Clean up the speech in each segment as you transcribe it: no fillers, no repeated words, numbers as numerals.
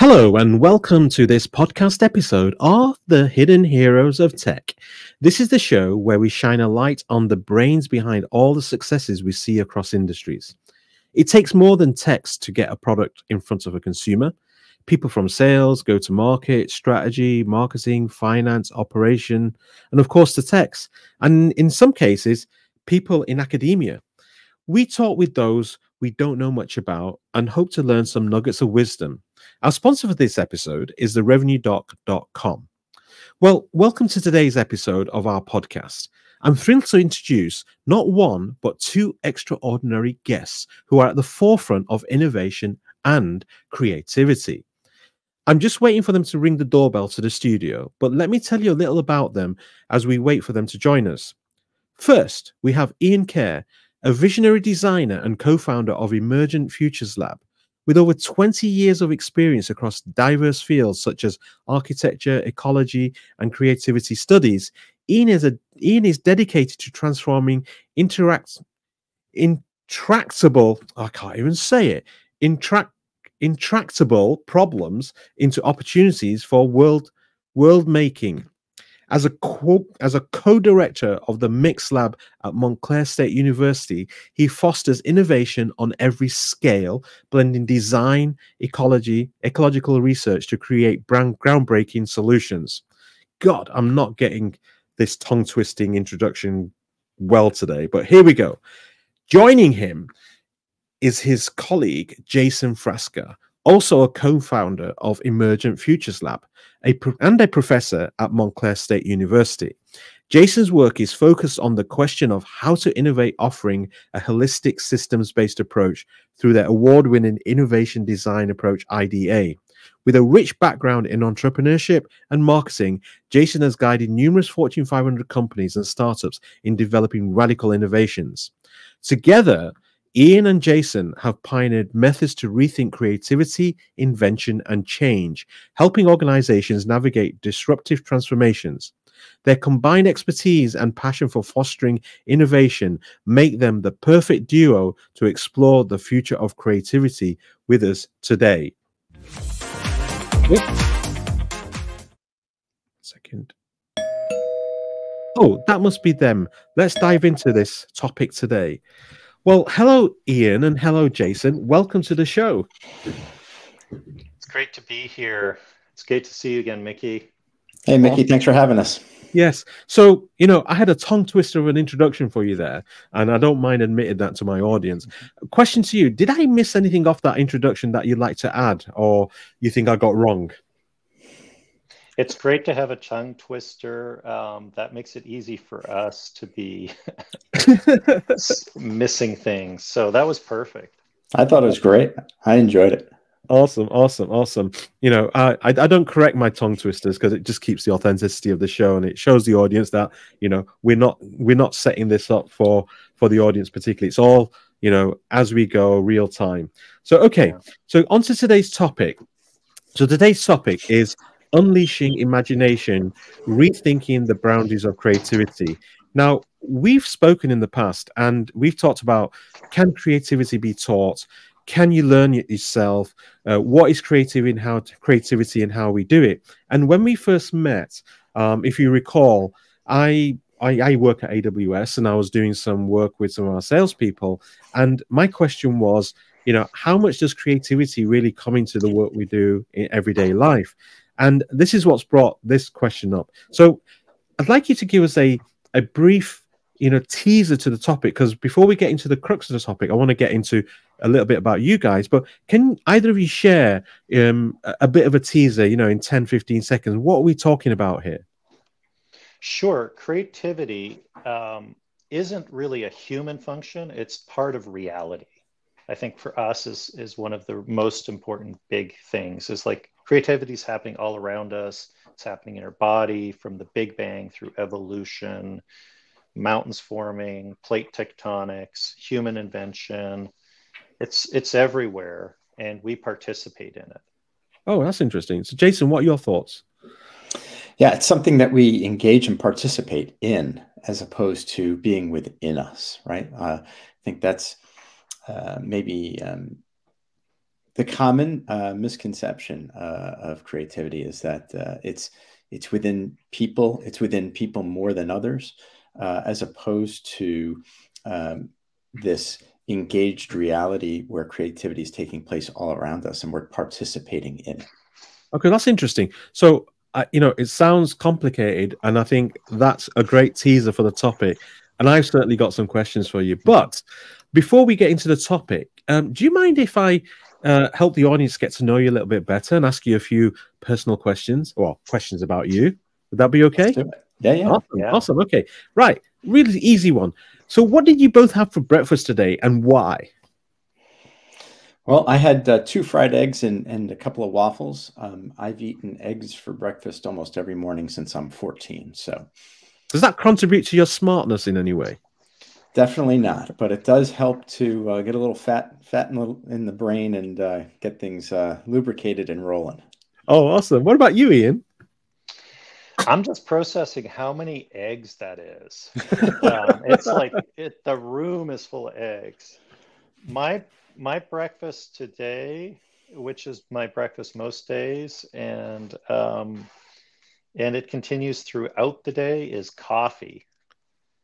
Hello, and welcome to this podcast episode of The Hidden Heroes of Tech. This is the show where we shine a light on the brains behind all the successes we see across industries. It takes more than text to get a product in front of a consumer. People from sales, go-to-market, strategy, marketing, finance, operation, and of course the techs. And in some cases, people in academia. We talk with those we don't know much about and hope to learn some nuggets of wisdom. Our sponsor for this episode is therevenuedoc.com. Well, welcome to today's episode of our podcast. I'm thrilled to introduce not one, but two extraordinary guests who are at the forefront of innovation and creativity. I'm just waiting for them to ring the doorbell to the studio, but let me tell you a little about them as we wait for them to join us. First, we have Iain Kerr, a visionary designer and co-founder of Emergent Futures Lab. With over 20 years of experience across diverse fields such as architecture, ecology, and creativity studies, Iain is dedicated to transforming intractable problems into opportunities for world making. As a co-director of the Mix Lab at Montclair State University, he fosters innovation on every scale, blending design, ecological research to create groundbreaking solutions. God, I'm not getting this tongue-twisting introduction well today, but here we go. Joining him is his colleague, Jason Frasca, also a co-founder of Emergent Futures Lab, and a professor at Montclair State University. Jason's work is focused on the question of how to innovate, offering a holistic systems-based approach through their award-winning innovation design approach, IDA. With a rich background in entrepreneurship and marketing, Jason has guided numerous Fortune 500 companies and startups in developing radical innovations. Together, Iain and Jason have pioneered methods to rethink creativity, invention, and change, helping organizations navigate disruptive transformations. Their combined expertise and passion for fostering innovation make them the perfect duo to explore the future of creativity with us today. Second. Oh, that must be them. Let's dive into this topic today. Well, hello, Iain, and hello, Jason. Welcome to the show. It's great to be here. It's great to see you again, Mickey. Hey, Mickey, thanks for having us. Yes. So, I had a tongue twister of an introduction for you there, and I don't mind admitting that to my audience. Question to you, did I miss anything off that introduction that you'd like to add, or you think I got wrong? It's great to have a tongue twister. That makes it easy for us to be missing things. So that was perfect. I thought it was great. I enjoyed it. Awesome. I don't correct my tongue twisters because it just keeps the authenticity of the show, and it shows the audience that we're not setting this up for the audience particularly. It's all as we go, real time. So okay, So on to today's topic. So today's topic is unleashing imagination, rethinking the boundaries of creativity. Now, we've spoken in the past and we've talked about, can creativity be taught? Can you learn it yourself? What is creativity and how we do it? And when we first met, if you recall, I work at AWS and I was doing some work with some of our salespeople. And my question was, how much does creativity really come into the work we do in everyday life? And this is what's brought this question up. So I'd like you to give us a brief, teaser to the topic, because before we get into the crux of the topic, I want to get into a little bit about you guys. But can either of you share a bit of a teaser, in 10, 15 seconds? What are we talking about here? Sure. Creativity isn't really a human function. It's part of reality. I think for us is one of the most important big things is like creativity is happening all around us. It's happening in our body from the Big Bang through evolution, mountains forming, plate tectonics, human invention. It's everywhere, and we participate in it. Oh, that's interesting. So Jason, what are your thoughts? Yeah, it's something that we engage and participate in as opposed to being within us, right? I think that's maybe the common misconception of creativity is that it's within people. It's within people more than others, as opposed to this engaged reality where creativity is taking place all around us and we're participating in it. Okay, that's interesting. So, you know, it sounds complicated, and I think that's a great teaser for the topic. And I've certainly got some questions for you. But before we get into the topic, do you mind if I help the audience get to know you a little bit better and ask you a few personal questions, or questions about you? Would that be okay? Let's do it. Yeah. Awesome. Yeah. Awesome. Okay. Right. Really easy one. So what did you both have for breakfast today, and why? Well, I had 2 fried eggs and a couple of waffles. I've eaten eggs for breakfast almost every morning since I'm 14. So does that contribute to your smartness in any way? Definitely not, but it does help to get a little fat in the brain and get things lubricated and rolling. Oh, awesome. What about you, Iain? I'm just processing how many eggs that is. It's like the room is full of eggs. My breakfast today, which is my breakfast most days, and it continues throughout the day, is coffee.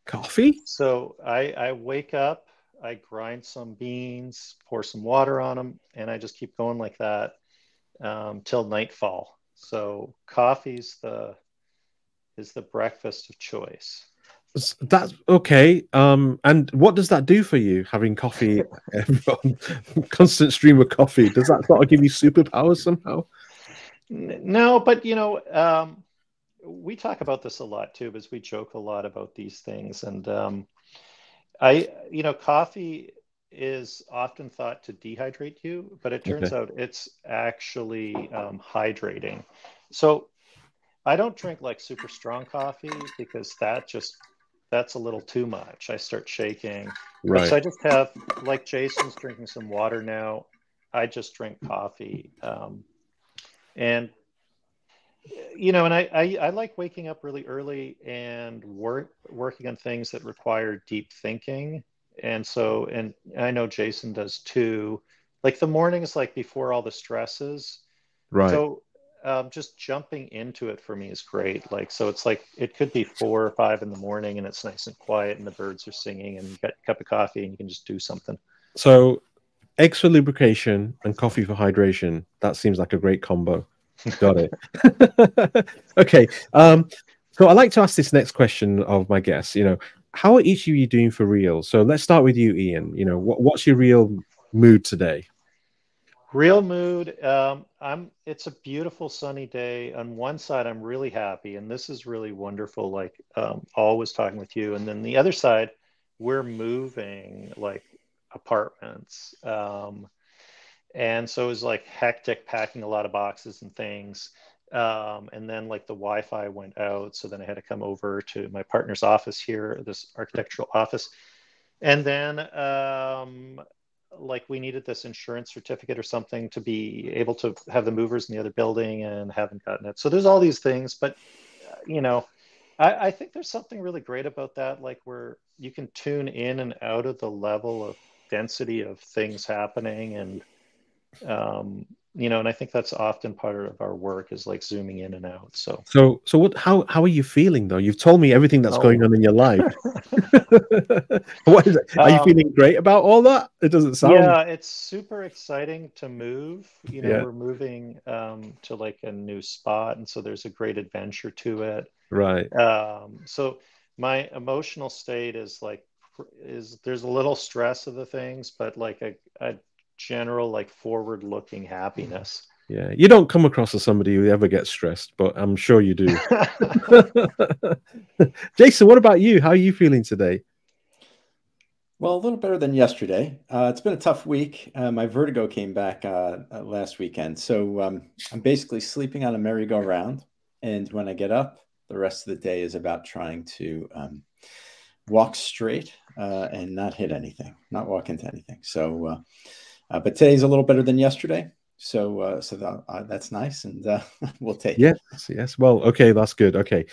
Coffee? So I wake up, I grind some beans, pour some water on them, and I just keep going like that till nightfall. So coffee's is the breakfast of choice. That's okay. And what does that do for you, having coffee, constant stream of coffee? Does that sort of give you superpowers somehow? No, but you know, we talk about this a lot too, because we joke a lot about these things. And coffee is often thought to dehydrate you, but it turns out it's actually hydrating. So I don't drink like super strong coffee because that's a little too much. I start shaking. Right. So I just have, like Jason's drinking some water now. I just drink coffee. And you know, and I like waking up really early and working on things that require deep thinking. And I know Jason does too. Like the mornings, like before all the stresses. Right. So just jumping into it for me is great. Like, so it's like, it could be 4 or 5 in the morning and it's nice and quiet and the birds are singing and you got a cup of coffee and you can just do something. So eggs for lubrication and coffee for hydration. That seems like a great combo. Got it. Okay. So I like to ask this next question of my guests. You know, how are each of you doing for real? So let's start with you, Iain. You know, what's your real mood today? Real mood. It's a beautiful sunny day. On one side, I'm really happy, and this is really wonderful. Like always talking with you, and then the other side, we're moving like apartments. And so it was like hectic, packing a lot of boxes and things. And then like the Wi-Fi went out. So then I had to come over to my partner's office here, this architectural office. And then like we needed this insurance certificate or something to be able to have the movers in the other building and haven't gotten it. So there's all these things, but you know, I think there's something really great about that. Like where you can tune in and out of the level of density of things happening. And you know, and I think that's often part of our work is like zooming in and out. So what? How are you feeling though? You've told me everything that's going on in your life. What is it? Are you feeling great about all that? It doesn't sound. Yeah, it's super exciting to move. You know, we're moving to like a new spot, and so there's a great adventure to it. Right. So my emotional state is there's a little stress of the things, but like a general like forward-looking happiness. Yeah, you don't come across as somebody who ever gets stressed, but I'm sure you do. Jason, what about you? How are you feeling today? Well, a little better than yesterday. It's been a tough week. My vertigo came back last weekend, so I'm basically sleeping on a merry-go-round, and when I get up, the rest of the day is about trying to walk straight and not hit anything, not walk into anything. So but today's a little better than yesterday, so that's nice, and we'll take it. Yes. Well, okay, that's good. Okay,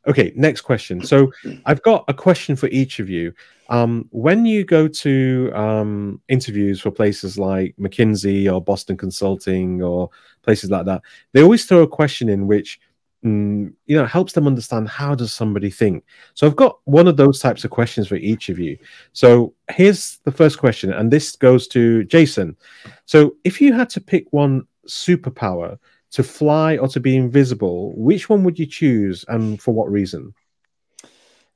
Okay, next question. So I've got a question for each of you. When you go to interviews for places like McKinsey or Boston Consulting or places like that, they always throw a question in which helps them understand how does somebody think. So I've got one of those types of questions for each of you. So here's the first question, and this goes to Jason. So if you had to pick one superpower, to fly or to be invisible, which one would you choose and for what reason?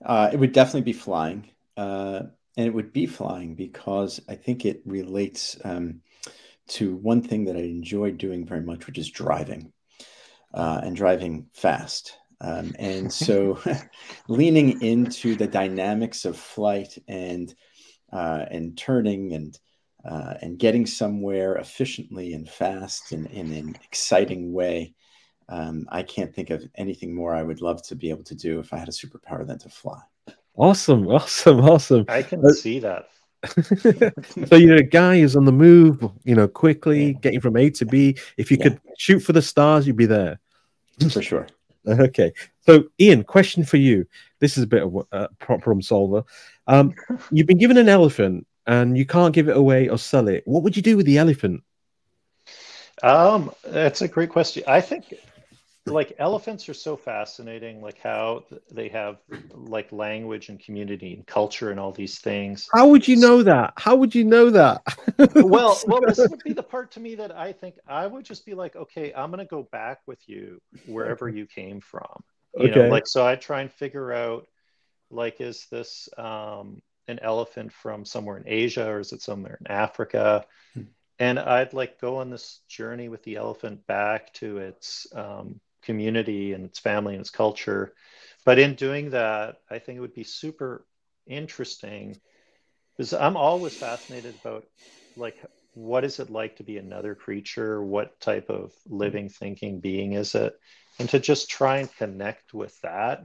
It would definitely be flying. And it would be flying because I think it relates to one thing that I enjoy doing very much, which is driving and driving fast. And so leaning into the dynamics of flight and turning and getting somewhere efficiently and fast and in an exciting way. I can't think of anything more I would love to be able to do if I had a superpower than to fly. Awesome, awesome, awesome. I can see that. So you're a guy who's on the move, quickly getting from A to B. If you could shoot for the stars, you'd be there. For sure. Okay. So Iain, question for you. This is a bit of a problem solver. You've been given an elephant and you can't give it away or sell it. What would you do with the elephant? That's a great question. I think like elephants are so fascinating, like how they have like language and community and culture and all these things. How would you know that? How would you know that? well, this would be the part to me that I think I would just be like, okay, I'm going to go back with you wherever you came from. You know, like, so I try and figure out, like, is this an elephant from somewhere in Asia or is it somewhere in Africa? And I'd like go on this journey with the elephant back to its community and its family and its culture. But in doing that, I think it would be super interesting because I'm always fascinated about like, what is it like to be another creature? What type of living, thinking being is it? And to just try and connect with that.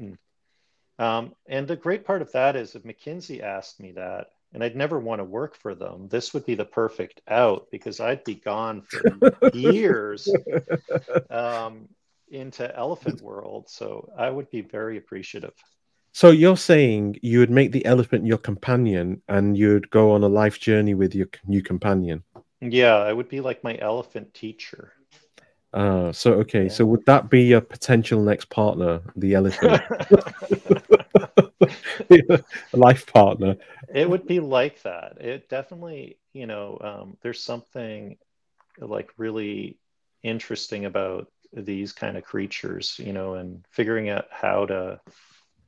And the great part of that is if McKinsey asked me that, and I'd never want to work for them, this would be the perfect out because I'd be gone for years into elephant world. So I would be very appreciative. So you're saying you would make the elephant your companion and you'd go on a life journey with your new companion? Yeah, I would be like my elephant teacher. So would that be your potential next partner, the elephant? A life partner. It would be like that. It definitely, there's something like really interesting about these kind of creatures, and figuring out how to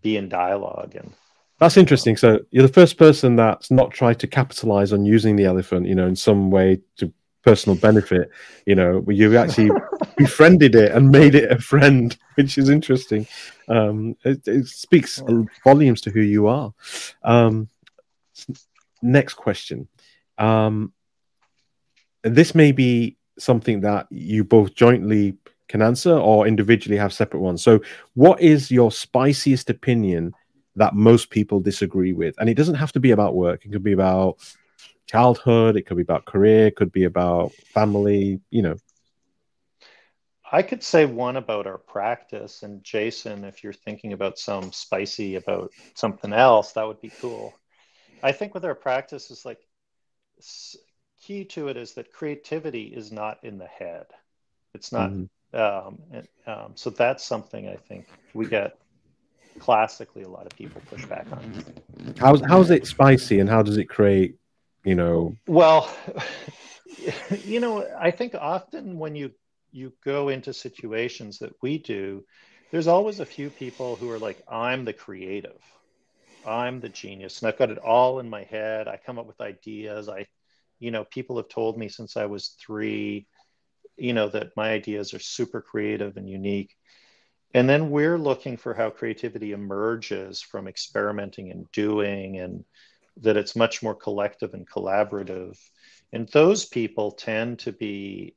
be in dialogue. And that's interesting. So you're the first person that's not tried to capitalize on using the elephant, in some way to personal benefit, you've actually befriended it and made it a friend, which is interesting. It speaks volumes to who you are. Next question. This may be something that you both jointly can answer or individually have separate ones. So what is your spiciest opinion that most people disagree with? And it doesn't have to be about work. It could be about childhood, it could be about career, it could be about family, I could say one about our practice, and Jason, if you're thinking about some spicy about something else, that would be cool. I think with our practice is like key to it is that creativity is not in the head. It's not. So that's something I think we get classically a lot of people push back on. How's it spicy and how does it create, Well, I think often when you go into situations that we do, there's always a few people who are like, I'm the creative, I'm the genius, and I've got it all in my head. I come up with ideas. People have told me since I was 3, that my ideas are super creative and unique. And then we're looking for how creativity emerges from experimenting and doing, and that it's much more collective and collaborative. And those people tend to be,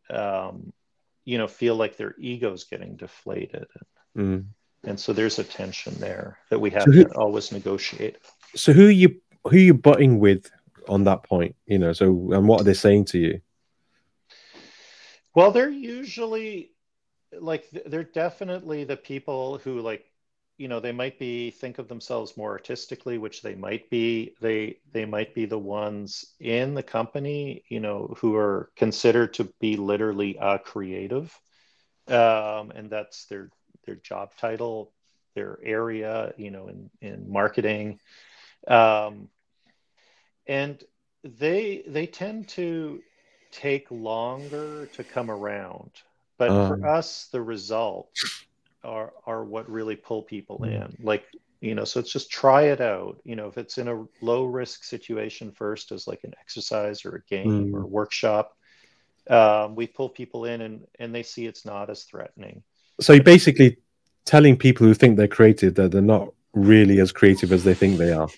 feel like their ego's getting deflated. And so there's a tension there that we have to always negotiate. So who are you butting with on that point? And what are they saying to you? Well, they're usually like, they're definitely the people who like they might think of themselves more artistically, which they might be. They might be the ones in the company, who are considered to be literally creative, and that's their job title, their area, in marketing, and they tend to take longer to come around. But for us, the results are what really pull people in. Like, so it's just try it out. If it's in a low risk situation first, as like an exercise or a game or a workshop, we pull people in and they see it's not as threatening. So you're basically telling people who think they're creative that they're not really as creative as they think they are.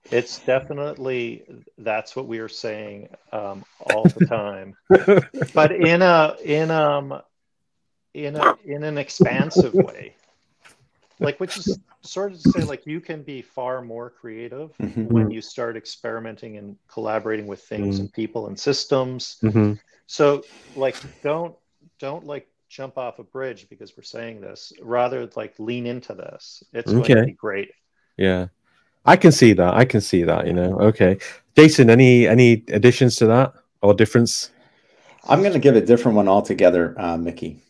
It's definitely, that's what we are saying all the time, but in an expansive way, like, which is sort of to say, like, you can be far more creative when you start experimenting and collaborating with things and people and systems. So, like, don't like jump off a bridge because we're saying this. Rather, like, lean into this. It's going to be great. Yeah, I can see that. Okay, Jason, any additions to that or difference? I'm going to give a different one altogether, Mickey.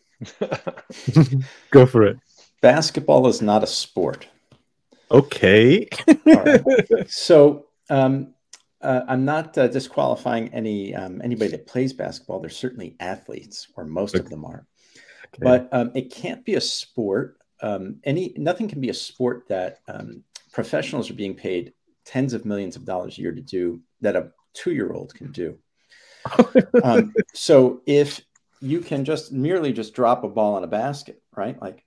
Go for it. Basketball is not a sport. Okay. All right. So I'm not disqualifying anybody that plays basketball. They're certainly athletes, or most of them are. Okay. But it can't be a sport. Nothing can be a sport that professionals are being paid tens of millions of dollars a year to do that a 2-year-old can do. So if you can merely drop a ball in a basket, right? Like,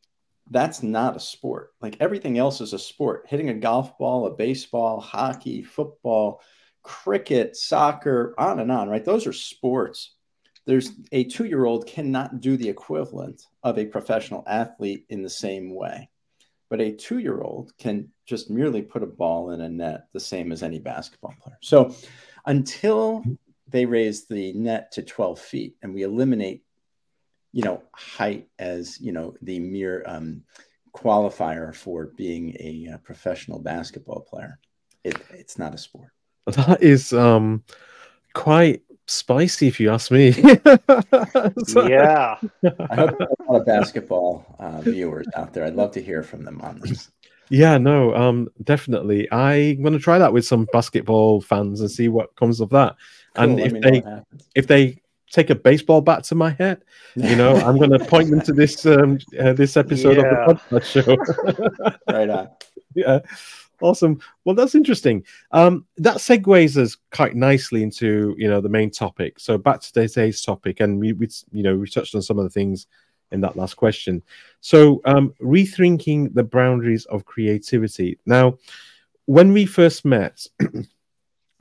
that's not a sport. Like, everything else is a sport. Hitting a golf ball, a baseball, hockey, football, cricket, soccer, on and on, right? Those are sports. There's a 2-year-old cannot do the equivalent of a professional athlete in the same way. But a 2-year-old can just merely put a ball in a net the same as any basketball player. So until they raise the net to 12 feet and we eliminate, height as, the mere qualifier for being a professional basketball player, it's not a sport. That is quite spicy, if you ask me. Yeah. I hope there are a lot of basketball viewers out there. I'd love to hear from them on this. Yeah, no, definitely. I'm going to try that with some basketball fans and see what comes of that. Cool, and if they take a baseball bat to my head, I'm going to point them to this this episode of the podcast show. Right on. Yeah. Awesome. Well, that's interesting. That segues us quite nicely into the main topic. So back to today's topic, and we touched on some of the things in that last question. So rethinking the boundaries of creativity. Now, when we first met, and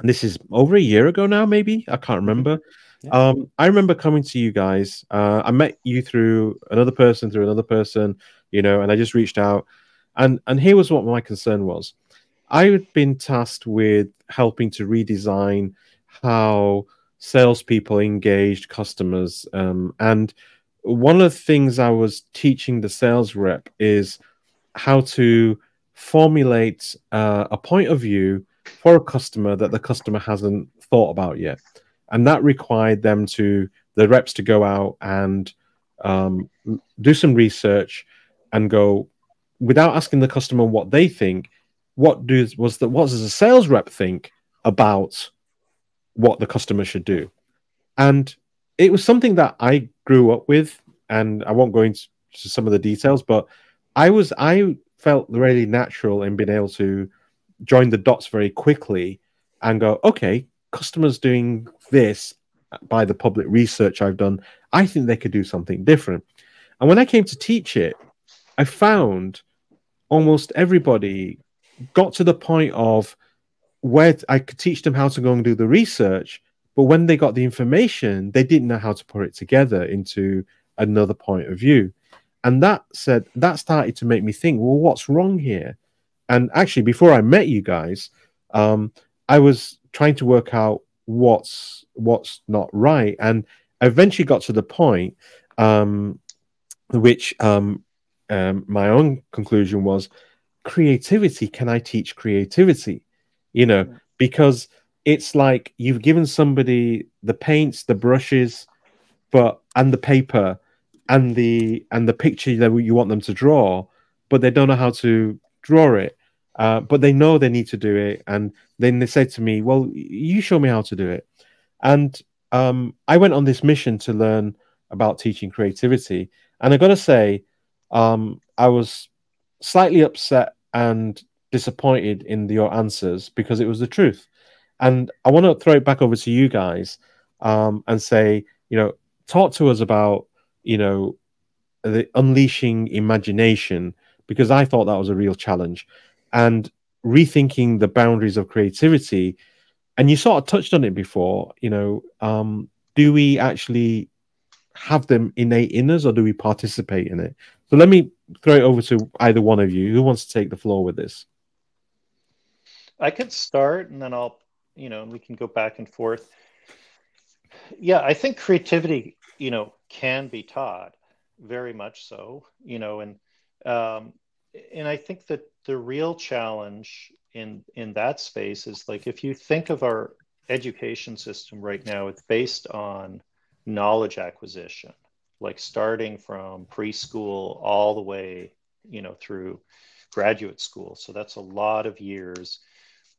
this is over a year ago now, maybe, I can't remember. Yeah. I remember coming to you guys. I met you through another person, and I just reached out, and here was what my concern was. I had been tasked with helping to redesign how salespeople engaged customers. And one of the things I was teaching the sales rep is how to formulate a point of view for a customer that the customer hasn't thought about yet. And that required the reps to go out and do some research and go, without asking the customer what they think, what does a sales rep think about what the customer should do? And it was something that I grew up with, and I won't go into some of the details, but I felt really natural in being able to join the dots very quickly and go, okay, customers doing this by the public research I've done, I think they could do something different. And when I came to teach it, I found almost everybody got to the point of where I could teach them how to go and do the research, but when they got the information, they didn't know how to put it together into another point of view. And that started to make me think, well, what's wrong here? And actually, before I met you guys, I was trying to work out what's not right. And I eventually got to the point, which my own conclusion was, creativity can I teach creativity? You know, because it's like you've given somebody the paints, the brushes, and the paper and the picture that you want them to draw, but they don't know how to draw it. But they know they need to do it, and then they say to me, "Well, you show me how to do it." And I went on this mission to learn about teaching creativity, and I got to say, I was slightly upset and disappointed in your answers because it was the truth. And I want to throw it back over to you guys, and say, talk to us about, the unleashing imagination, because I thought that was a real challenge, and rethinking the boundaries of creativity. And you sort of touched on it before, do we actually have them innate in us, or do we participate in it? So let me throw it over to either one of you. Who wants to take the floor with this? I could start, and then we can go back and forth. Yeah, I think creativity, can be taught, very much so, and I think that the real challenge in that space is, like, if you think of our education system right now, it's based on knowledge acquisition, like starting from preschool all the way, through graduate school. So that's a lot of years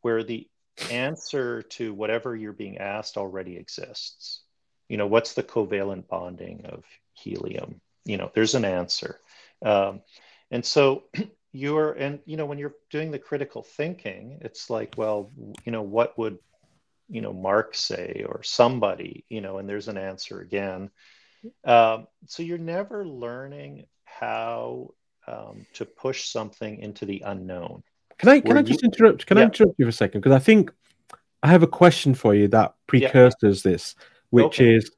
where the answer to whatever you're being asked already exists. What's the covalent bonding of helium? There's an answer. And so when you're doing the critical thinking, it's like, well, what would, Mark say, or somebody, and there's an answer again. So you're never learning how to push something into the unknown. Can I just interrupt? Can I interrupt you for a second? Because I think I have a question for you that precursors this, which is,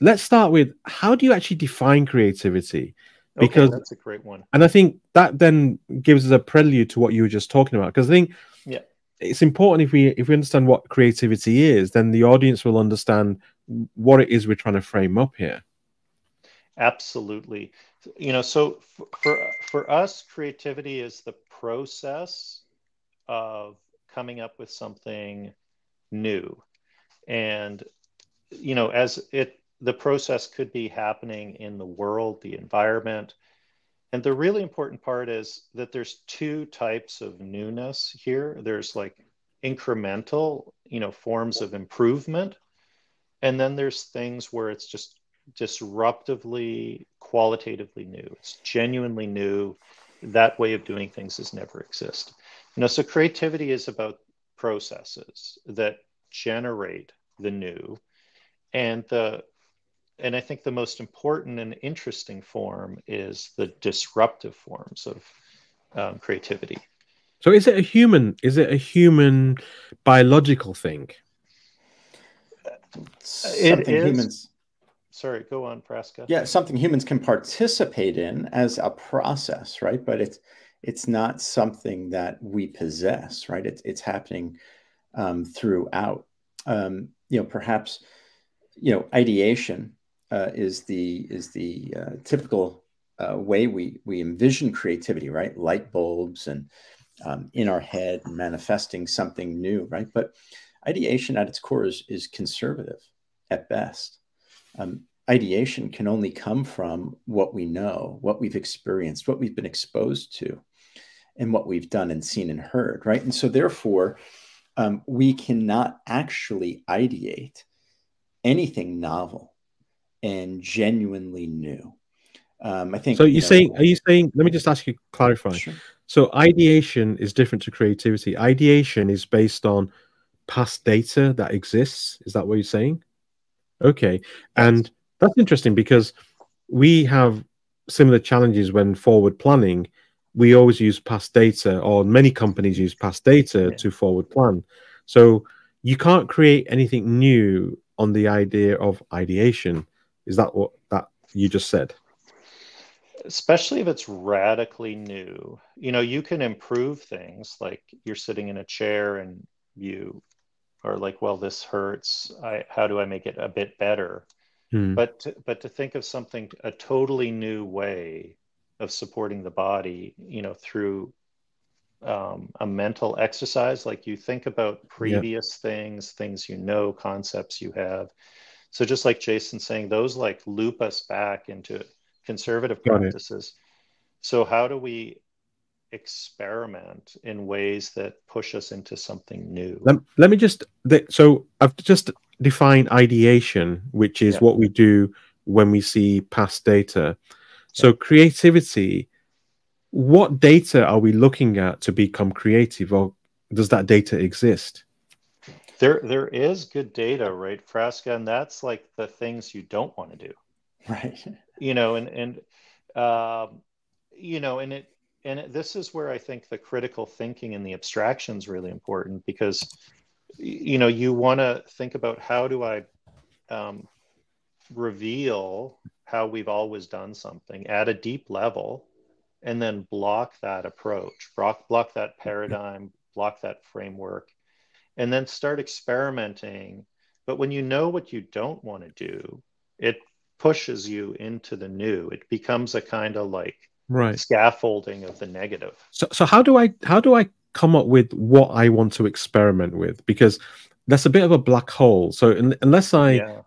let's start with, how do you actually define creativity? Because that's a great one. And I think that then gives us a prelude to what you were just talking about. Because I think it's important, if we understand what creativity is, then the audience will understand what it is we're trying to frame up here. Absolutely. So for us, creativity is the process of coming up with something new. And, the process could be happening in the world, the environment. And the really important part is that there's two types of newness here. There's like incremental, forms of improvement. And then there's things where it's just disruptively, qualitatively new. It's genuinely new. That way of doing things has never existed. So creativity is about processes that generate the new. And I think the most important and interesting form is the disruptive forms of creativity. So is it a human biological thing? Something humans. Sorry, go on, Frasca. Yeah, something humans can participate in as a process, right? But it's not something that we possess, right? It's happening throughout. Perhaps ideation is the typical way we envision creativity, right? Light bulbs and in our head, manifesting something new, right? But ideation at its core is conservative at best. Ideation can only come from what we know, what we've experienced, what we've been exposed to, and what we've done and seen and heard, right? And so therefore, we cannot actually ideate anything novel and genuinely new. I think. So are you saying? Let me just ask you, clarify. Sure. So ideation is different to creativity. Ideation is based on past data that exists. Is that what you're saying? Okay, yes. And that's interesting, because we have similar challenges when forward planning. We always use past data, or many companies use past data to forward plan. So you can't create anything new on the idea of ideation. Is that what that you just said? Especially if it's radically new. You can improve things, like you're sitting in a chair and you are like, well, this hurts. How do I make it a bit better? But to think of something a totally new way of supporting the body, through a mental exercise. Like you think about previous things, concepts you have. So just like Jason's saying, those like loop us back into conservative practices. So how do we experiment in ways that push us into something new? Let me just, so I've just defined ideation, which is what we do when we see past data. So creativity, what data are we looking at to become creative, or does that data exist? There is good data, right, Frasca? And that's like the things you don't want to do. Right. This is where I think the critical thinking and the abstraction is really important, because you want to think about, how do I reveal how we've always done something at a deep level, and then block that approach, block that paradigm, block that framework, and then start experimenting. But when you know what you don't want to do, it pushes you into the new. It becomes a kind of like scaffolding of the negative. So how do I come up with what I want to experiment with? Because that's a bit of a black hole. So unless I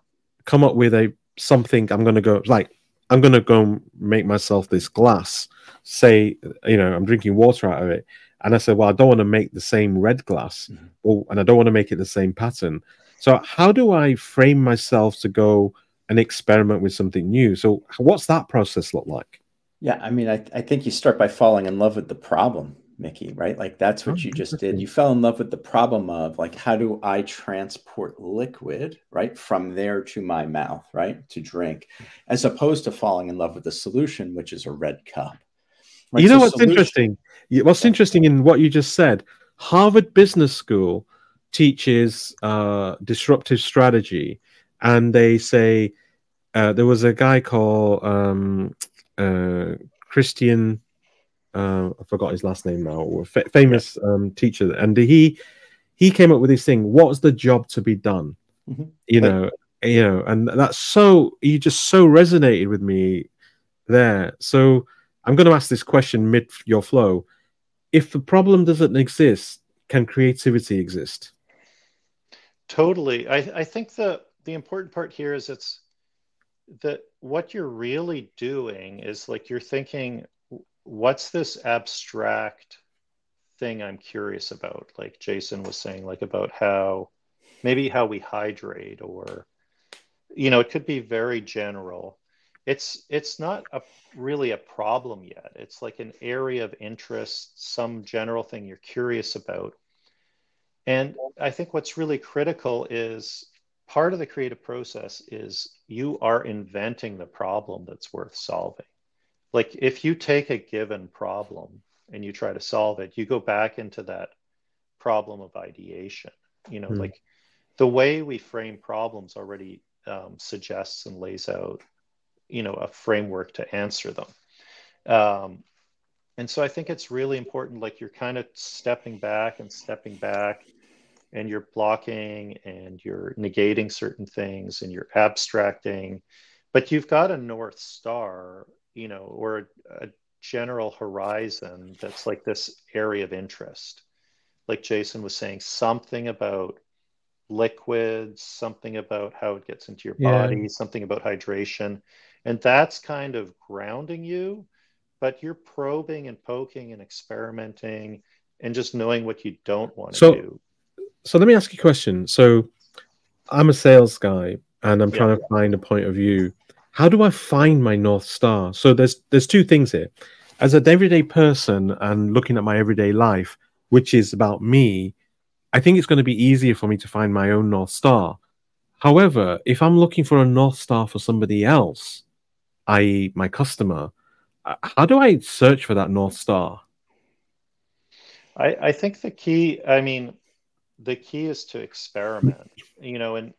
come up with something, I'm going to go make myself this glass. Say, I'm drinking water out of it, and I said, well, I don't want to make the same red glass, and I don't want to make it the same pattern. So how do I frame myself to go and experiment with something new? So what's that process look like? Yeah, I mean, I think you start by falling in love with the problem, Mickey, right? Like that's what you just did. You fell in love with the problem of like, how do I transport liquid, right, from there to my mouth, right, to drink, as opposed to falling in love with the solution, which is a red cup. Right? You know what's interesting? What's interesting in what you just said, Harvard Business School teaches disruptive strategy, and they say there was a guy called Christian, I forgot his last name now, famous teacher, and he came up with this thing. What's the job to be done? And that's he just so resonated with me there. So I'm going to ask this question mid your flow. If the problem doesn't exist, can creativity exist? Totally. I think the important part here is that what you're really doing is like, you're thinking, what's this abstract thing I'm curious about? Like Jason was saying, like about how we hydrate, or, it could be very general. It's not really a problem yet. It's like an area of interest, some general thing you're curious about. And I think what's really critical is, part of the creative process is you are inventing the problem that's worth solving. Like if you take a given problem and you try to solve it, you go back into that problem of ideation. Like the way we frame problems already suggests and lays out, a framework to answer them. And so I think it's really important, like you're kind of stepping back, and you're blocking and you're negating certain things and you're abstracting, but you've got a North Star, or a general horizon that's like this area of interest. Like Jason was saying, something about liquids, something about how it gets into your body, something about hydration. And that's kind of grounding you, but you're probing and poking and experimenting and just knowing what you don't want to do. So let me ask you a question. So I'm a sales guy and I'm trying to find a point of view. How do I find my North Star? So there's two things here. As an everyday person and looking at my everyday life, which is about me, I think it's going to be easier for me to find my own North Star. However, if I'm looking for a North Star for somebody else, i.e. my customer, how do I search for that North Star? I think the key is to experiment, and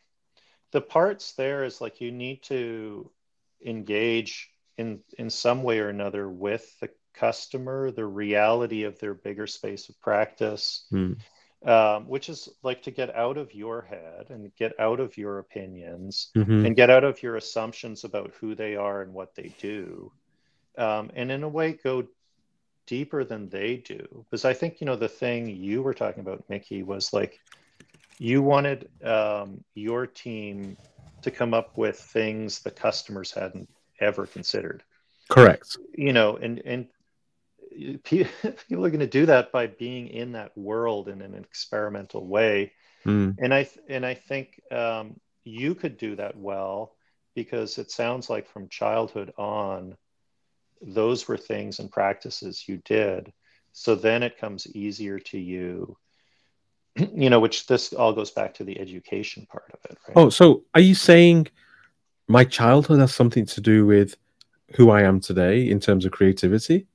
the parts there is like, you need to engage in some way or another with the customer, the reality of their bigger space of practice, which is like to get out of your head and get out of your opinions and get out of your assumptions about who they are and what they do, and in a way go deeper than they do. Because I think, the thing you were talking about, Mickey, was like you wanted your team to come up with things the customers hadn't ever considered. Correct. And people are going to do that by being in that world in an experimental way. And I think you could do that well, because it sounds like from childhood on, those were things and practices you did. So then it comes easier to you, which this all goes back to the education part of it, right? Oh, so are you saying my childhood has something to do with who I am today in terms of creativity?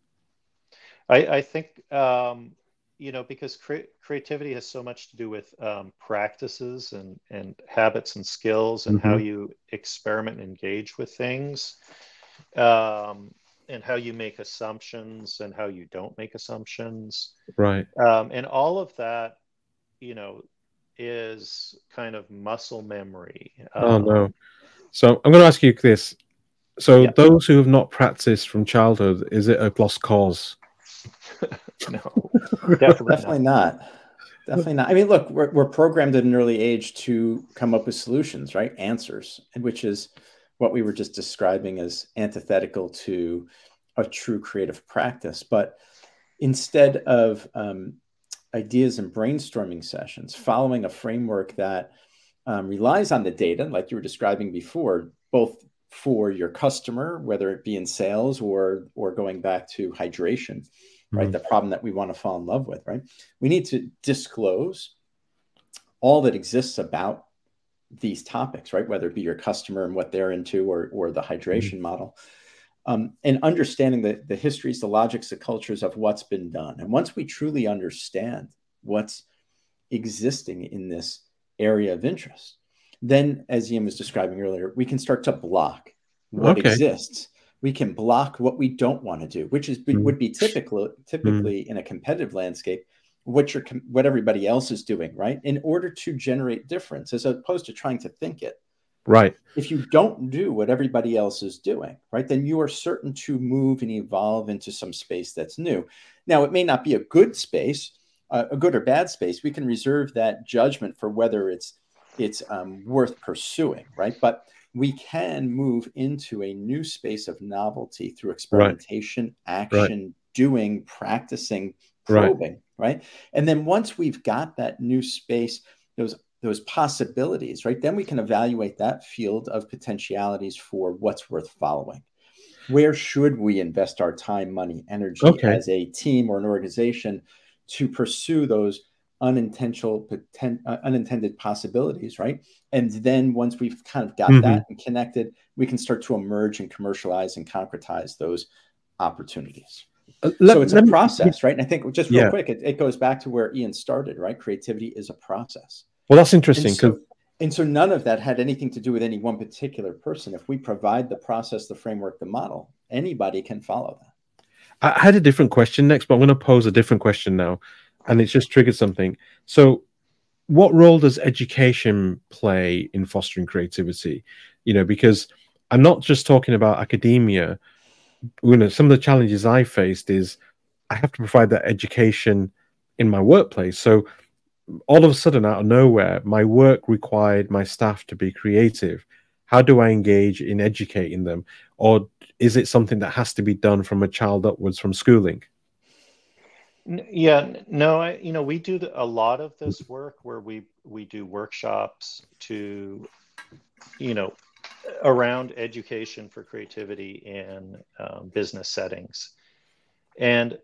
I think, because creativity has so much to do with practices and habits and skills and how you experiment and engage with things, and how you make assumptions and how you don't make assumptions. Right. And all of that, is kind of muscle memory. Oh, no. So I'm going to ask you this. So those who have not practiced from childhood, is it a lost cause? No, definitely not. Definitely not. I mean, look, we're programmed at an early age to come up with solutions, right? Answers, which is what we were just describing as antithetical to a true creative practice. But instead of ideas and brainstorming sessions, following a framework that relies on the data, like you were describing before, both for your customer, whether it be in sales or going back to hydration, right? The problem that we want to fall in love with, right? We need to disclose all that exists about these topics, right? Whether it be your customer and what they're into, or the hydration model, and understanding the histories, the logics, the cultures of what's been done. And once we truly understand what's existing in this area of interest, then, as Iain was describing earlier, we can start to block what exists. We can block what we don't want to do, which would be typically in a competitive landscape, what everybody else is doing, right? In order to generate difference, as opposed to trying to think it. Right. If you don't do what everybody else is doing, right, then you are certain to move and evolve into some space that's new. Now, it may not be a good space, a good or bad space. We can reserve that judgment for whether it's worth pursuing, right? But we can move into a new space of novelty through experimentation, action, doing, practicing, probing, right? And then once we've got that new space, those possibilities, right, then we can evaluate that field of potentialities for what's worth following. Where should we invest our time, money, energy as a team or an organization to pursue those unintended possibilities, right? And then once we've kind of got that and connected, we can start to emerge and commercialize and concretize those opportunities. So it's a process, right? And I think just real quick, it goes back to where Iain started, right? Creativity is a process. Well, that's interesting. And so none of that had anything to do with any one particular person. If we provide the process, the framework, the model, anybody can follow that. I had a different question next, but I'm going to pose a different question now. And it's just triggered something. So what role does education play in fostering creativity? Because I'm not just talking about academia. Some of the challenges I faced is I have to provide that education in my workplace. So all of a sudden, out of nowhere, my work required my staff to be creative. How do I engage in educating them? Or is it something that has to be done from a child upwards from schooling? Yeah, no, we do a lot of this work where we do workshops to, around education for creativity in business settings. And,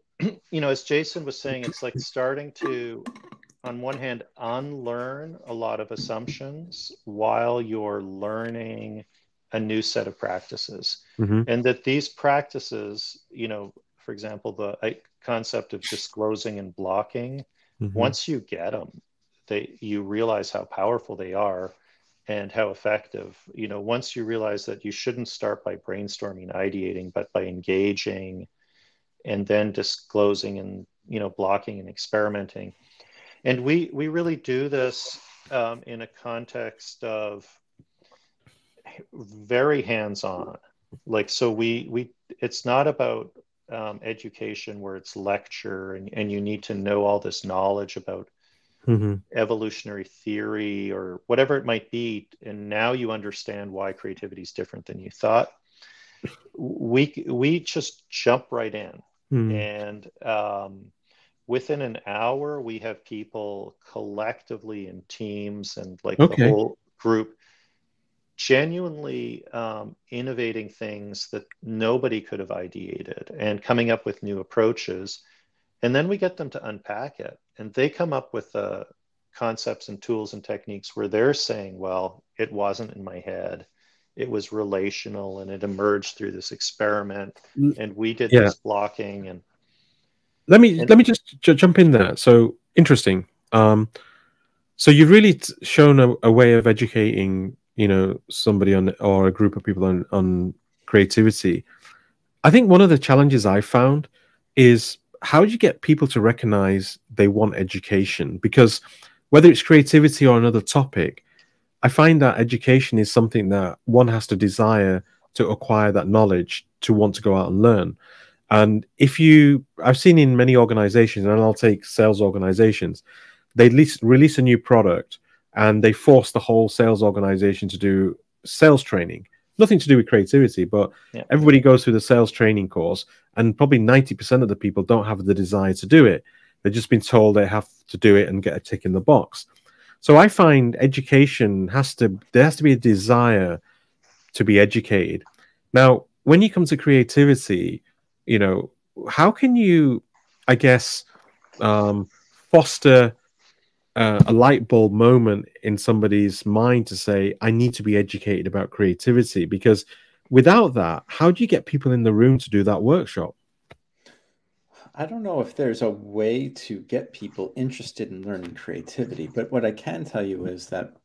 as Jason was saying, it's like starting to, on one hand, unlearn a lot of assumptions while you're learning a new set of practices. And that these practices, for example, the concept of disclosing and blocking, once you get them, you realize how powerful they are and how effective. Once you realize that you shouldn't start by brainstorming, ideating, but by engaging and then disclosing and, blocking and experimenting. And we really do this in a context of very hands-on, Like, so it's not about education where it's lecture and you need to know all this knowledge about evolutionary theory or whatever it might be, and now you understand why creativity is different than you thought. We just jump right in, and within an hour we have people collectively in teams and like the whole group genuinely innovating things that nobody could have ideated and coming up with new approaches. And then we get them to unpack it, and they come up with concepts and tools and techniques where they're saying, well, it wasn't in my head, it was relational, and it emerged through this experiment, and we did this blocking. And let me just jump in there. So interesting. So you've really shown a way of educating, you know, somebody on, or a group of people on creativity. I think one of the challenges I found is, how do you get people to recognize they want education? Because whether it's creativity or another topic, I find that education is something that one has to desire to acquire that knowledge, to want to go out and learn. And I've seen in many organizations, and I'll take sales organizations, they release a new product and they force the whole sales organization to do sales training. Nothing to do with creativity, but everybody goes through the sales training course, and probably 90% of the people don't have the desire to do it. They've just been told they have to do it and get a tick in the box. So I find education there has to be a desire to be educated. Now, when you come to creativity, you know, how can you, I guess, foster a light bulb moment in somebody's mind to say, I need to be educated about creativity? Because without that, how do you get people in the room to do that workshop? I don't know if there's a way to get people interested in learning creativity, but what I can tell you is that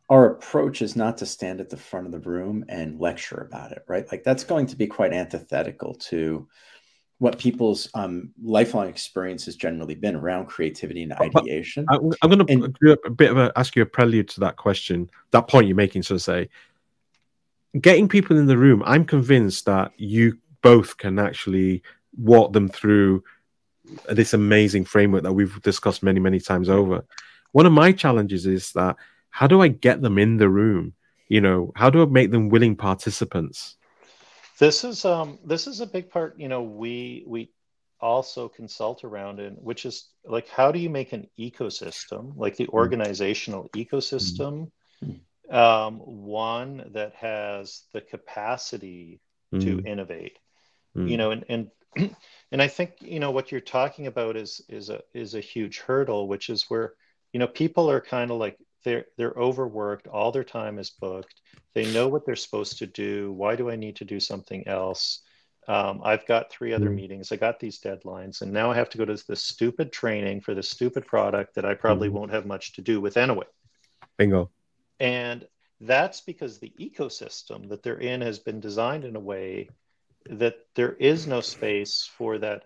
our approach is not to stand at the front of the room and lecture about it, right? Like, that's going to be quite antithetical to what people's lifelong experience has generally been around creativity and ideation. I'm going to do a bit of ask you a prelude to that question, that point you're making. So say, getting people in the room, I'm convinced that you both can actually walk them through this amazing framework that we've discussed many, many times over. One of my challenges is that, how do I get them in the room? You know, how do I make them willing participants? This is a big part, you know, we also consult around it, which is like, how do you make an ecosystem, like the organizational ecosystem, one that has the capacity to innovate, you know, and I think, you know, what you're talking about is a huge hurdle, which is where, you know, people are kind of like, they're overworked, all their time is booked, they know what they're supposed to do. Why do I need to do something else? I've got 3 other meetings, I got these deadlines, and now I have to go to this stupid training for this stupid product that I probably won't have much to do with anyway. Bingo. And that's because the ecosystem that they're in has been designed in a way that there is no space for that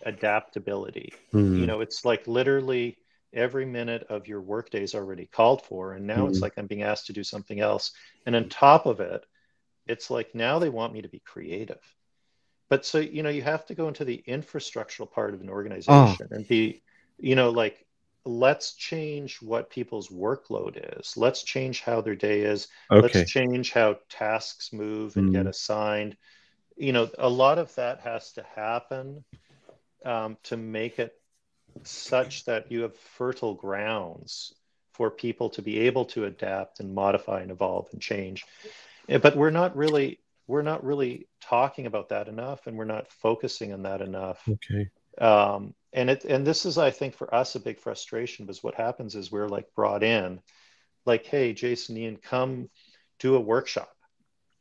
adaptability. You know, it's like literally every minute of your workday is already called for, and now it's like I'm being asked to do something else. And on top of it, it's like now they want me to be creative. But so, you know, you have to go into the infrastructural part of an organization and be, you know, like, let's change what people's workload is. Let's change how their day is. Let's change how tasks move and get assigned. You know, a lot of that has to happen to make it such that you have fertile grounds for people to be able to adapt and modify and evolve and change. But we're not really talking about that enough, and we're not focusing on that enough. And this is, I think, for us a big frustration, because what happens is we're like brought in, like, hey, Jason, Iain, come do a workshop,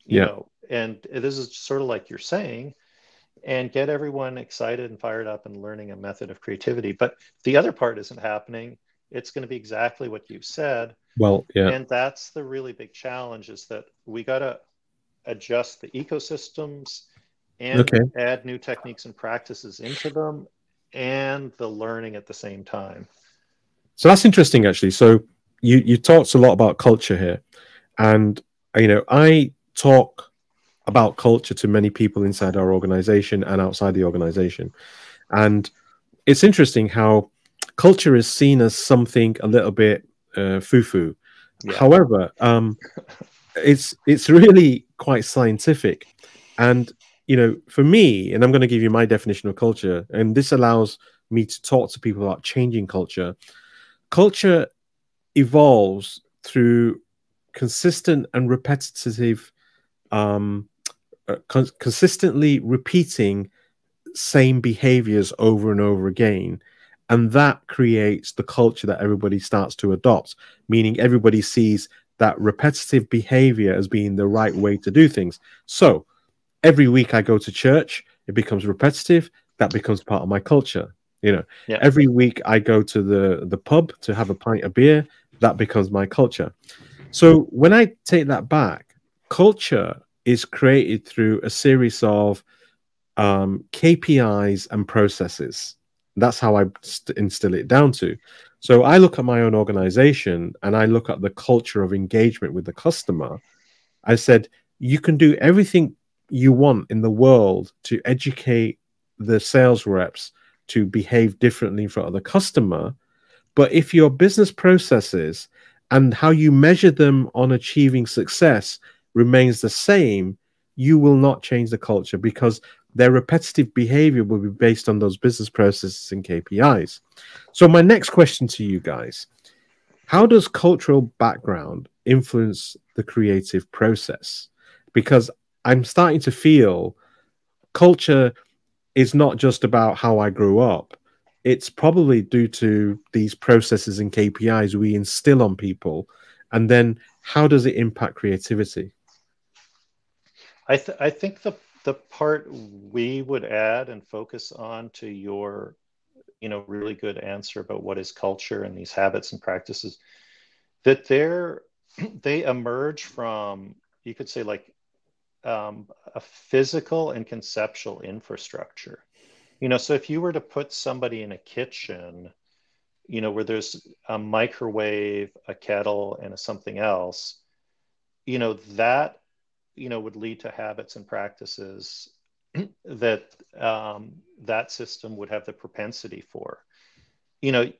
you know, and this is sort of like you're saying, and get everyone excited and fired up and learning a method of creativity. But the other part isn't happening. It's going to be exactly what you said. Well, and that's the really big challenge, is that we got to adjust the ecosystems and add new techniques and practices into them, and the learning at the same time. So that's interesting, actually. So you talked a lot about culture here, and you know, I talk about culture to many people inside our organization and outside the organization. And it's interesting how culture is seen as something a little bit foo-foo. Yeah. However, it's really quite scientific. And, you know, for me, and I'm going to give you my definition of culture, and this allows me to talk to people about changing culture. Culture evolves through consistent and repetitive, consistently repeating same behaviors over and over again. And that creates the culture that everybody starts to adopt, meaning everybody sees that repetitive behavior as being the right way to do things. So every week I go to church, it becomes repetitive. That becomes part of my culture. You know, Yeah. every week I go to the pub to have a pint of beer. That becomes my culture. So when I take that back, culture is created through a series of KPIs and processes. That's how I instill it down to. So I look at my own organization and I look at the culture of engagement with the customer. I said, you can do everything you want in the world to educate the sales reps to behave differently in front of the customer. But if your business processes and how you measure them on achieving success remains the same, you will not change the culture, because their repetitive behavior will be based on those business processes and KPIs. So my next question to you guys, how does cultural background influence the creative process? Because I'm starting to feel culture is not just about how I grew up. It's probably due to these processes and KPIs we instill on people. And then how does it impact creativity? I think the part we would add and focus on to your, you know, really good answer about what is culture and these habits and practices, that they emerge from, you could say, like a physical and conceptual infrastructure. You know, so if you were to put somebody in a kitchen, you know, where there's a microwave, a kettle, and a something else, you know, that, you know, would lead to habits and practices that that system would have the propensity for. You know,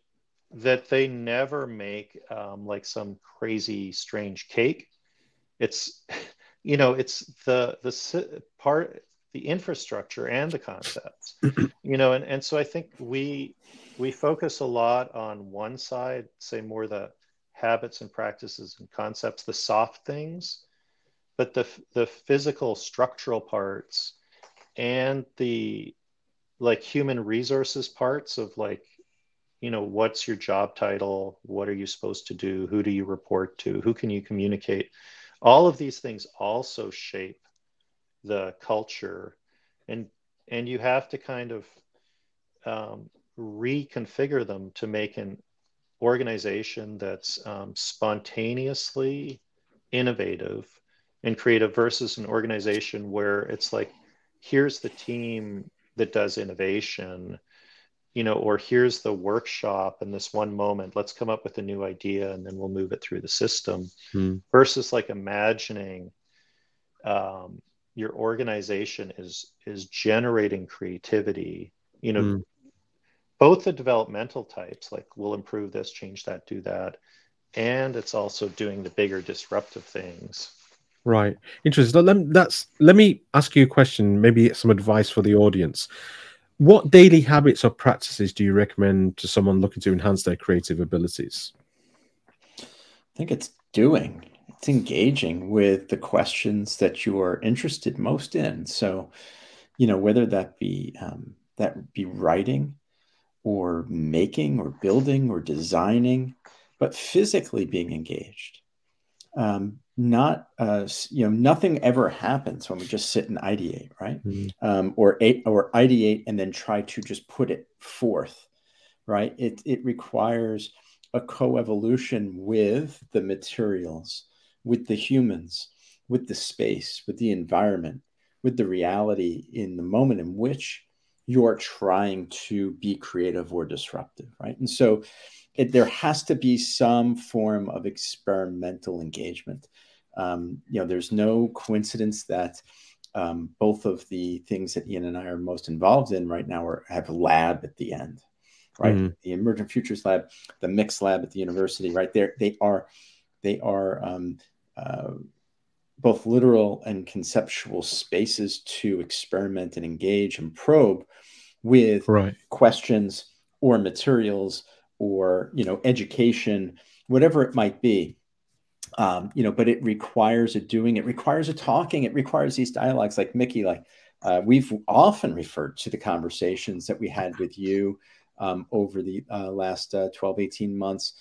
that they never make like some crazy strange cake. It's, you know, it's the part, the infrastructure and the concepts, you know, and so I think we focus a lot on one side, say more the habits and practices and concepts, the soft things, but the physical structural parts and the like human resources parts of, like, you know, what's your job title? What are you supposed to do? Who do you report to? Who can you communicate? All of these things also shape the culture, and you have to kind of reconfigure them to make an organization that's spontaneously innovative and creative versus an organization where it's like, here's the team that does innovation, you know, or here's the workshop in this one moment, let's come up with a new idea and then we'll move it through the system, versus like imagining your organization is generating creativity, you know, both the developmental types, like we'll improve this, change that, do that, and it's also doing the bigger disruptive things. Right. Interesting. Let me ask you a question, maybe some advice for the audience. What daily habits or practices do you recommend to someone looking to enhance their creative abilities? I think it's engaging with the questions that you are interested most in. So, you know, whether that be writing or making or building or designing, but physically being engaged. Not, you know, nothing ever happens when we just sit and ideate, right? Or ideate and then try to just put it forth, right? It requires a coevolution with the materials, with the humans, with the space, with the environment, with the reality in the moment in which you're trying to be creative or disruptive, right? And so there has to be some form of experimental engagement. You know, there's no coincidence that both of the things that Iain and I are most involved in right now have a lab at the end, right? The Emergent Futures Lab, the Mix Lab at the university, right there. They are both literal and conceptual spaces to experiment and engage and probe with questions or materials or, education, whatever it might be. But it requires a doing, it requires a talking, it requires these dialogues like Mickey, we've often referred to the conversations that we had with you over the last 12, 18 months,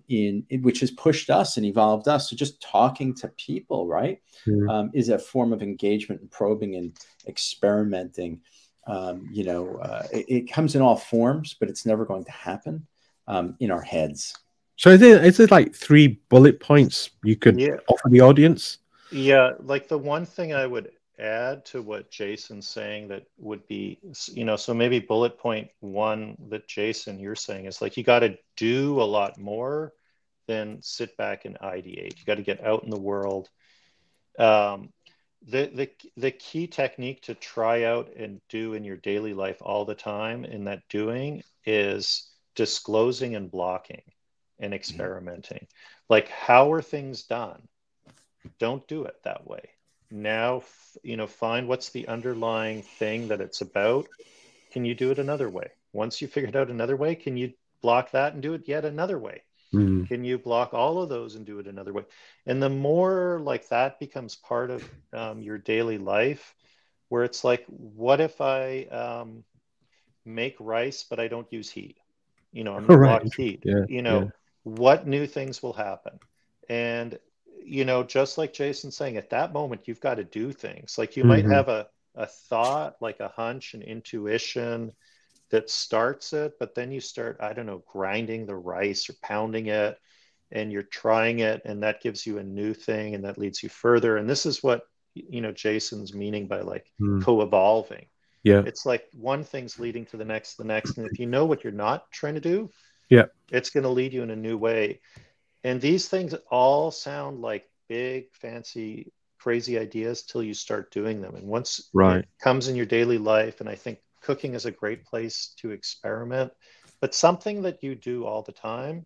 in which has pushed us and evolved us. So just talking to people, right, is a form of engagement and probing and experimenting. It comes in all forms, but it's never going to happen in our heads. So is there like 3 bullet points you could offer the audience? Yeah, like the one thing I would add to what Jason's saying that would be, so maybe bullet point 1 that Jason, you're saying is like, you got to do a lot more than sit back and ideate. You got to get out in the world. The key technique to try out and do in your daily life all the time in that doing is disclosing and blocking and experimenting. Like, how are things done? Don't do it that way. Now, find what's the underlying thing that it's about. Can you do it another way? Once you figured out another way, can you block that and do it yet another way? Can you block all of those and do it another way? And the more like that becomes part of your daily life, where it's like, what if I make rice, but I don't use heat? I'm going to block heat. What new things will happen? And just like Jason's saying, at that moment, you've got to do things. Like you might have a thought, like a hunch, an intuition that starts it, but then you start, I don't know, grinding the rice or pounding it, and you're trying it, and that gives you a new thing, and that leads you further. And this is what, Jason's meaning by like co-evolving. Yeah. It's like one thing's leading to the next. And if you know what you're not trying to do, it's going to lead you in a new way. And these things all sound like big, fancy, crazy ideas till you start doing them. And once it comes in your daily life, and I think cooking is a great place to experiment, but something that you do all the time,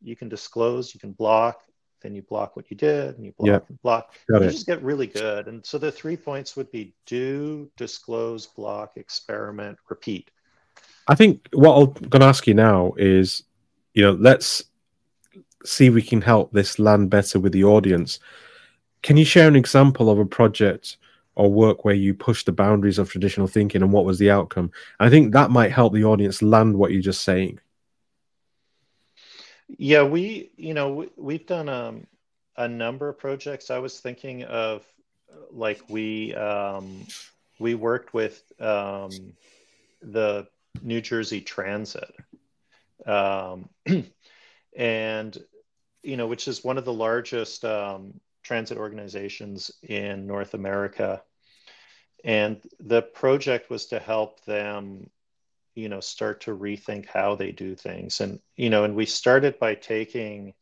you can disclose, you can block, then you block what you did, and you block and block. You just get really good. And so the 3 points would be do, disclose, block, experiment, repeat. I think what I'm going to ask you now is, let's see if we can help this land better with the audience. Can you share an example of a project or work where you pushed the boundaries of traditional thinking, and what was the outcome? I think that might help the audience land what you're just saying. Yeah, we've done a number of projects. I was thinking of like we worked with the New Jersey Transit, and which is one of the largest transit organizations in North America. And the project was to help them, start to rethink how they do things. And, and we started by taking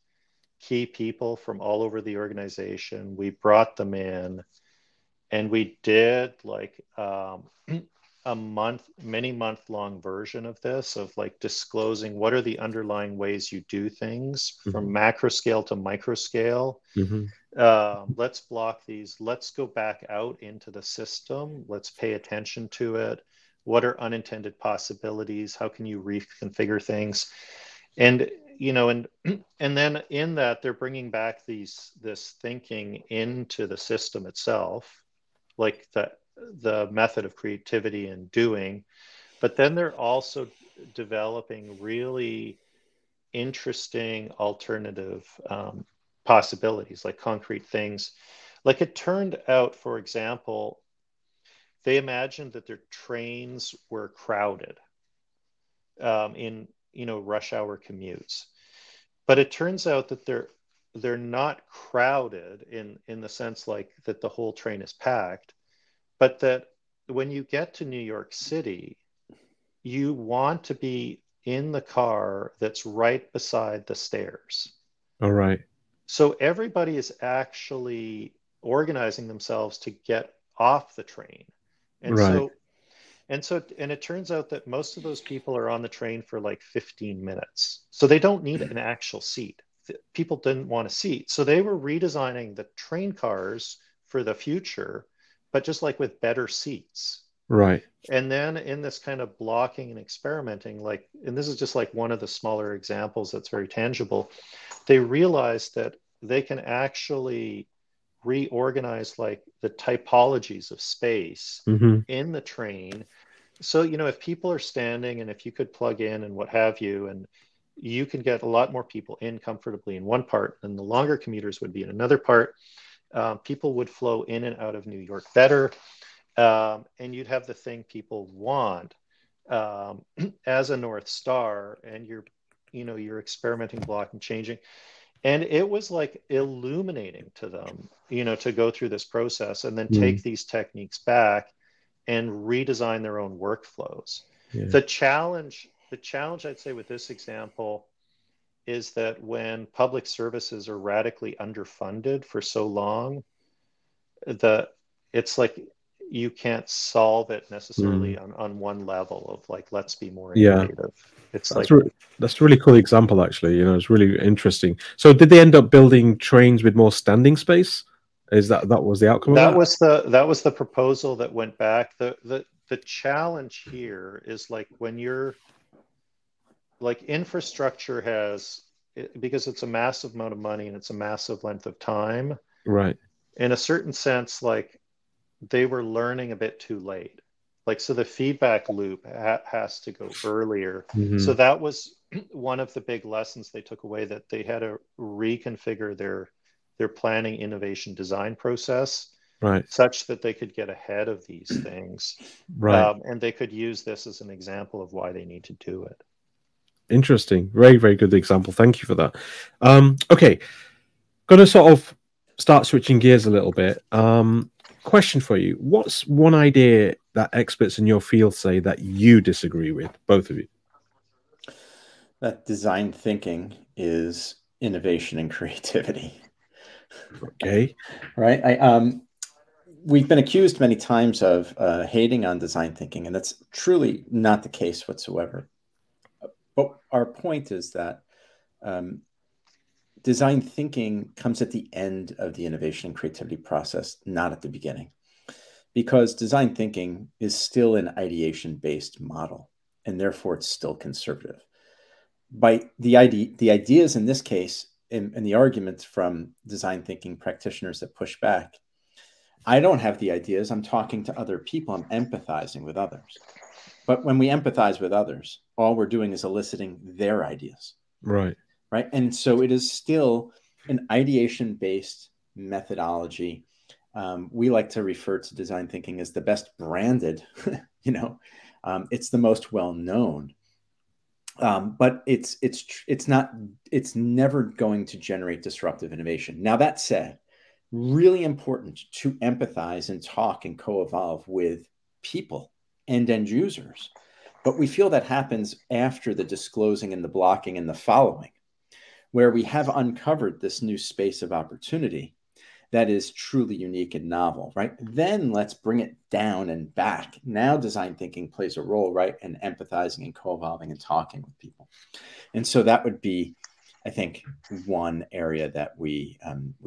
key people from all over the organization. We brought them in, and we did like many month long version of this, of like disclosing what are the underlying ways you do things from macro scale to micro scale. Let's block these. Let's go back out into the system. Let's pay attention to it. What are unintended possibilities? How can you reconfigure things? And, and then in that, they're bringing back this thinking into the system itself, like the method of creativity and doing. But then they're also developing really interesting alternative possibilities, like concrete things. Like it turned out, for example, they imagined that their trains were crowded in rush hour commutes, but it turns out that they're not crowded in the sense like that the whole train is packed, but that when you get to New York City, you want to be in the car that's right beside the stairs. All right. So everybody is actually organizing themselves to get off the train. And Right. and it turns out that most of those people are on the train for like 15 minutes. So they don't need an actual seat. People didn't want a seat. So they were redesigning the train cars for the future, but just like with better seats. Right. And then in this kind of blocking and experimenting, like, and this is just like one of the smaller examples that's very tangible, they realized that they can actually reorganize like the typologies of space Mm-hmm. in the train. So, if people are standing and if you could plug in and what have you, and you can get a lot more people in comfortably in one part, and the longer commuters would be in another part. People would flow in and out of New York better. And you'd have the thing people want as a North Star, and you're experimenting, blocking, changing. And it was like illuminating to them, to go through this process and then take these techniques back and redesign their own workflows. Yeah. The challenge I'd say with this example is that when public services are radically underfunded for so long, it's like you can't solve it necessarily on one level of like, let's be more innovative. It's that's like, that's a really cool example, actually. It's really interesting. So did they end up building trains with more standing space? Is that was the outcome of that? that was the proposal that went back. The challenge here is like when you're like infrastructure because it's a massive amount of money and it's a massive length of time. Right. In a certain sense, like they were learning a bit too late. Like, so the feedback loop has to go earlier. So that was one of the big lessons they took away, that they had to reconfigure their planning, innovation, design process, right, such that they could get ahead of these things. Right. And they could use this as an example of why they need to do it. Interesting. Very, very good example. Thank you for that. Okay. Going to sort of start switching gears a little bit. Question for you. What's one idea that experts in your field say that you disagree with, both of you? That design thinking is innovation and creativity. Okay. Right. We've been accused many times of hating on design thinking, and that's truly not the case whatsoever. But our point is that design thinking comes at the end of the innovation and creativity process, not at the beginning, because design thinking is still an ideation-based model, and therefore it's still conservative. By the ideas in this case, and the arguments from design thinking practitioners that push back, I don't have the ideas. I'm talking to other people. I'm empathizing with others. But when we empathize with others, all we're doing is eliciting their ideas. Right. Right. And so it is still an ideation-based methodology. We like to refer to design thinking as the best branded, it's the most well-known. But it's never going to generate disruptive innovation. Now, that said, really important to empathize and talk and co-evolve with people and end users. But we feel that happens after the disclosing and the blocking and the following, where we have uncovered this new space of opportunity that is truly unique and novel, right? Then let's bring it down and back. Now design thinking plays a role, right? And empathizing and co-evolving and talking with people. And so that would be, I think, one area that we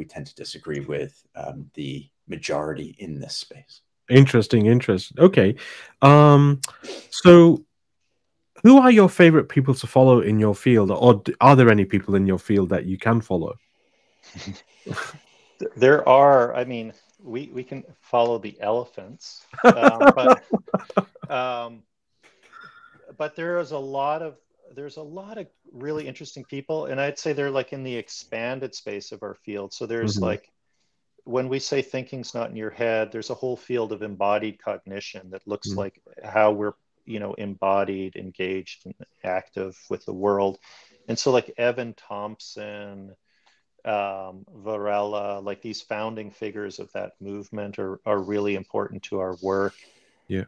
tend to disagree with the majority in this space. Interesting. Okay. So who are your favorite people to follow in your field, or are there any people in your field that you can follow? There are. I mean, we can follow the elephants, but there's a lot of really interesting people, and I'd say they're like in the expanded space of our field. So there's like, when we say thinking's not in your head, there's a whole field of embodied cognition that looks like how we're embodied, engaged, and active with the world. And so like Evan Thompson, Varela, like these founding figures of that movement are really important to our work. Yeah.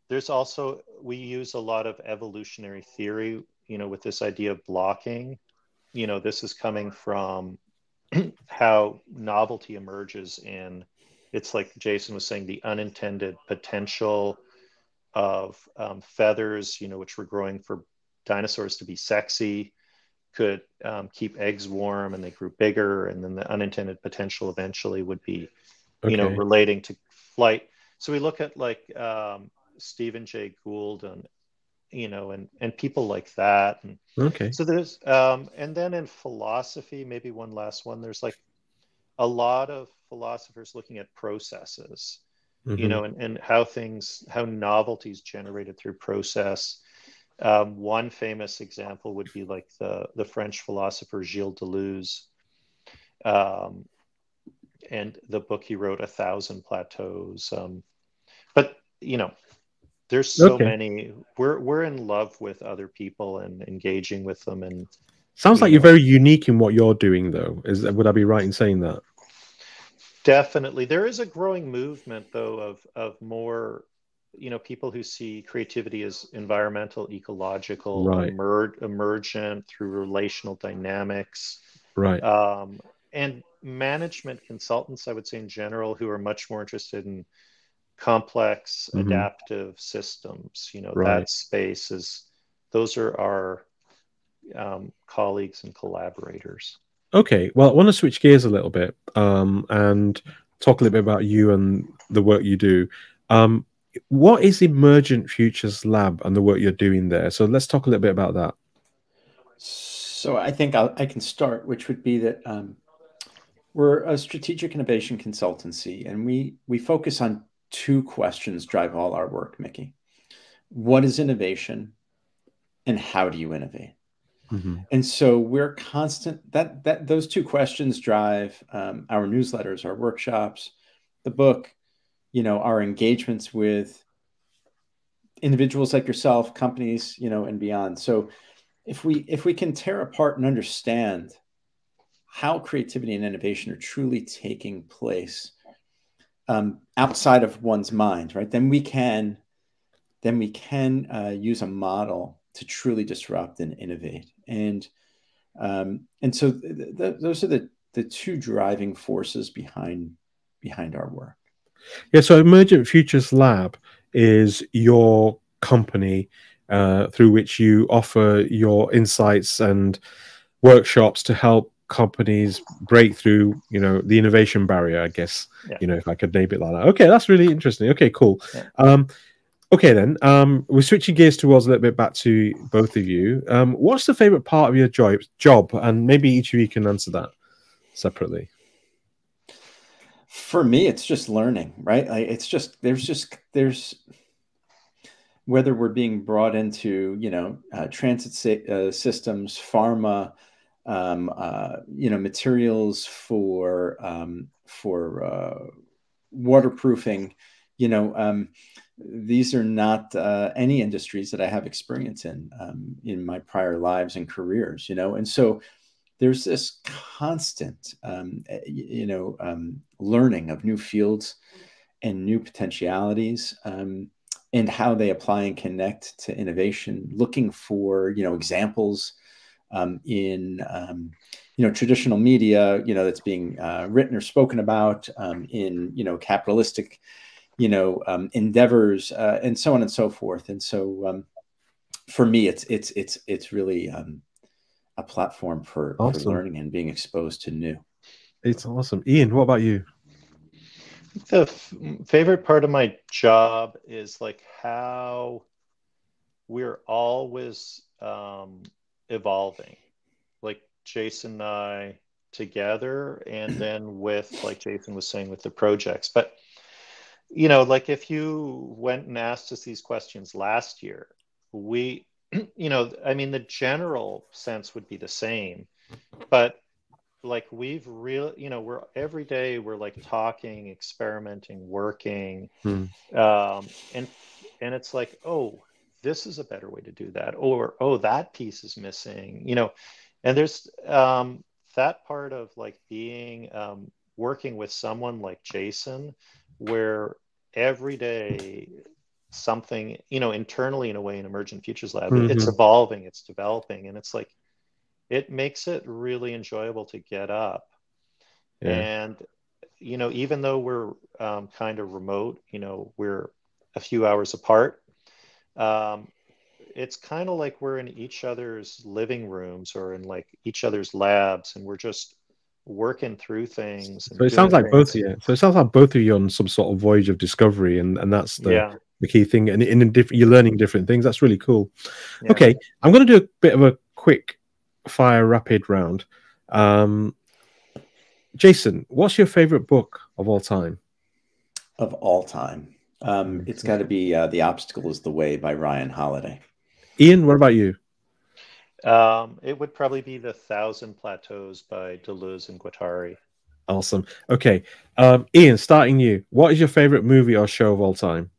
There's also, we use a lot of evolutionary theory, with this idea of blocking. This is coming from how novelty emerges in it's like Jason was saying, the unintended potential of feathers, which were growing for dinosaurs to be sexy, could keep eggs warm, and they grew bigger. And then the unintended potential eventually would be, Okay. relating to flight. So we look at like Stephen Jay Gould and people like that. And Okay. so there's and then in philosophy, maybe one last one, there's like a lot of philosophers looking at processes, and how novelties generated through process. One famous example would be like the French philosopher Gilles Deleuze, and the book he wrote, 1,000 Plateaus. But there's so many. We're in love with other people and engaging with them, and sounds like you're very unique in what you're doing, though. Would I be right in saying that? Definitely, there is a growing movement, though, of more, people who see creativity as environmental, ecological, Right. emergent through relational dynamics, Right. and management consultants, I would say in general, who are much more interested in complex, adaptive systems. Right. That space those are our colleagues and collaborators. Okay, well, I want to switch gears a little bit and talk a little bit about you and the work you do. What is Emergent Futures Lab and the work you're doing there? So let's talk a little bit about that. So I think I can start, which would be that we're a strategic innovation consultancy, and we focus on two questions drive all our work, Mickey. What is innovation, and how do you innovate? And so we're constant, those two questions drive our newsletters, our workshops, the book, our engagements with individuals like yourself, companies, and beyond. So if we can tear apart and understand how creativity and innovation are truly taking place outside of one's mind, right, then we can use a model to truly disrupt and innovate. And so those are the two driving forces behind our work. Yeah, so Emergent Futures Lab is your company through which you offer your insights and workshops to help companies break through, the innovation barrier, I guess, if I could name it like that. Okay, that's really interesting. Okay, cool. Yeah. Okay, then we're switching gears towards a little bit back to both of you. What's the favorite part of your job? And maybe each of you can answer that separately. For me, it's just learning, right? It's just there's whether we're being brought into transit systems, pharma, materials for waterproofing. These are not any industries that I have experience in my prior lives and careers. And so there's this constant, learning of new fields and new potentialities, and how they apply and connect to innovation. Looking for examples in traditional media, that's being written or spoken about in capitalistic endeavors, and so on and so forth. And so for me, it's really a platform for learning and being exposed to new. It's awesome. Iain, what about you? The favorite part of my job is like how we're always evolving, like Jason and I together, and then with, like Jason was saying, with the projects. But like if you went and asked us these questions last year, we the general sense would be the same, but like we've really, we're every day we're like talking, experimenting, working, and it's like, oh, this is a better way to do that, or oh, that piece is missing, and there's that part of like being working with someone like Jason, where every day something, internally in a way in Emergent Futures Lab, it's evolving, it's developing, and it's like, it makes it really enjoyable to get up and you know, even though we're kind of remote, you know, we're a few hours apart. Um, it's kind of like we're in each other's living rooms or in like each other's labs, and we're just working through things So and it sounds doing like both of things. you. So it sounds like both of you on some sort of voyage of discovery, and that's Yeah, the key thing. And in different, you're learning different things. That's really cool. yeah. Okay, I'm going to do a bit of a quick fire rapid round. Jason, what's your favorite book of all time? Of all time. It's got to be The Obstacle is the Way by Ryan Holiday. Ian, what about you? It would probably be The Thousand Plateaus by Deleuze and Guattari. Awesome. Okay. Ian, starting you. What is your favorite movie or show of all time?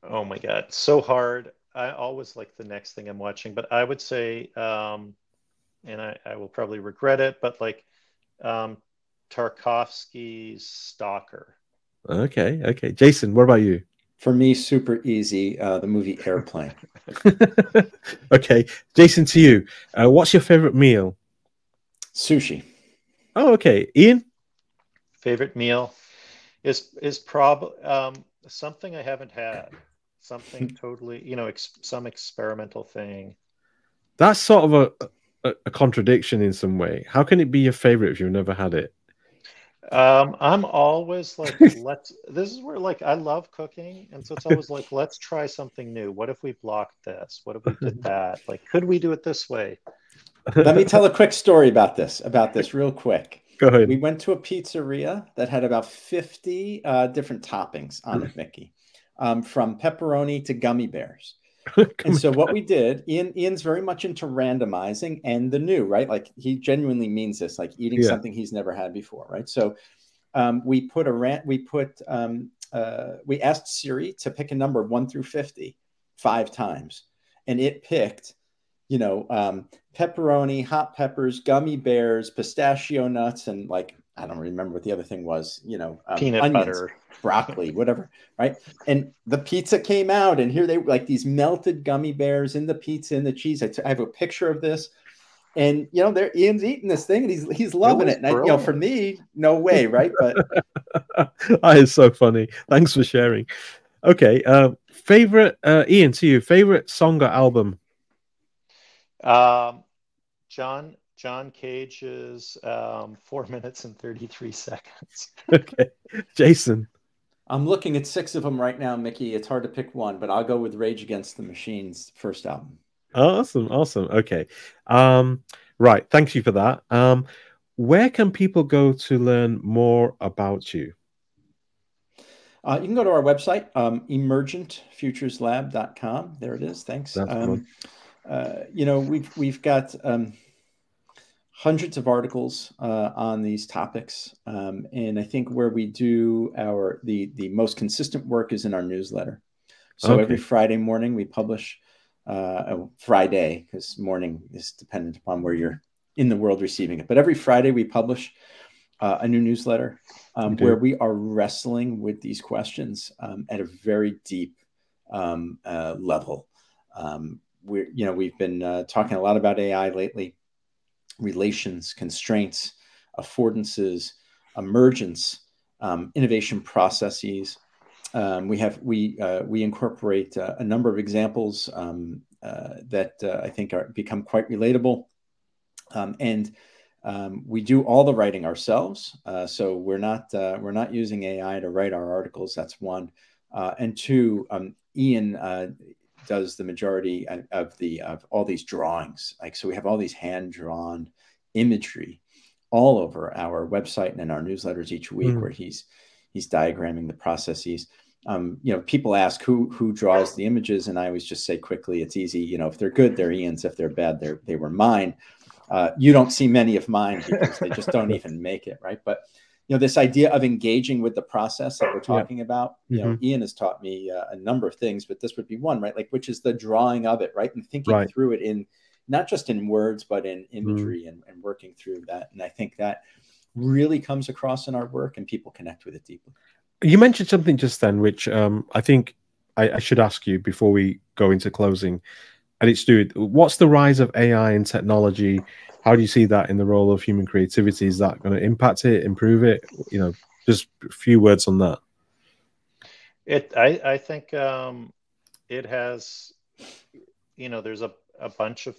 Oh my God, so hard. I always like the next thing I'm watching, but I would say, and I will probably regret it, but like um, Tarkovsky's Stalker. Okay. Okay. Jason, what about you? For me, super easy. The movie Airplane. Okay. Jason, to you. What's your favorite meal? Sushi. Oh, okay. Ian? Favorite meal is probably something I haven't had. Something totally, you know, some experimental thing. That's sort of a contradiction in some way. How can it be your favorite if you've never had it? I'm always like, this is where like I love cooking. And so it's always like, let's try something new. What if we blocked this? What if we did that? Like, could we do it this way? Let me tell a quick story about this real quick. Go ahead. We went to a pizzeria that had about 50 different toppings on it, Mickey, from pepperoni to gummy bears. And so what we did, Ian's very much into randomizing and the new, right? Like he genuinely means this, like eating something he's never had before, right? So we asked Siri to pick a number 1 through 50 5 times, and it picked, you know, pepperoni, hot peppers, gummy bears, pistachio nuts, and like I don't remember what the other thing was, you know, Peanut onions, butter, broccoli, whatever, right? And the pizza came out, and here they were like these melted gummy bears in the pizza and the cheese. I have a picture of this, and you know, Ian's eating this thing, and he's loving it. And you know, for me, no way, right? But that is so funny. Thanks for sharing. Okay, favorite Ian, to you, favorite song or album? John Cage's 4 minutes and 33 seconds. Okay, Jason. I'm looking at 6 of them right now, Mickey. It's hard to pick one, but I'll go with Rage Against the Machine's first album. Awesome. Okay. Right. Thank you for that. Where can people go to learn more about you? You can go to our website, emergentfutureslab.com. There it is. Thanks. You know, we've got hundreds of articles on these topics, and I think where we do the most consistent work is in our newsletter. So every Friday morning we publish Friday, because morning is dependent upon where you're in the world receiving it. But every Friday we publish a new newsletter where we are wrestling with these questions at a very deep level. We've been talking a lot about AI lately. Relations, constraints, affordances, emergence, innovation processes. We incorporate a number of examples that I think become quite relatable, and we do all the writing ourselves. So we're not using AI to write our articles. That's one, and two. Ian does the majority of all these drawings. Like, so we have all these hand-drawn imagery all over our website and in our newsletters each week, where he's diagramming the processes. You know, people ask who draws the images, and I always just say quickly, it's easy. You know, if they're good, they're Ian's. If they're bad, they were mine. You don't see many of mine because they just don't even make it, right? But you know, this idea of engaging with the process that we're talking about, you know, Ian has taught me a number of things, but this would be one, right? Like, which is the drawing of it, right? And thinking through it in, not just in words, but in imagery and working through that. And I think that really comes across in our work, and people connect with it deeply. You mentioned something just then, which I think I should ask you before we go into closing. and it's doing. What's the rise of AI and technology? How do you see that in the role of human creativity? Is that going to impact it, improve it? You know, just a few words on that. I think it has, there's a bunch of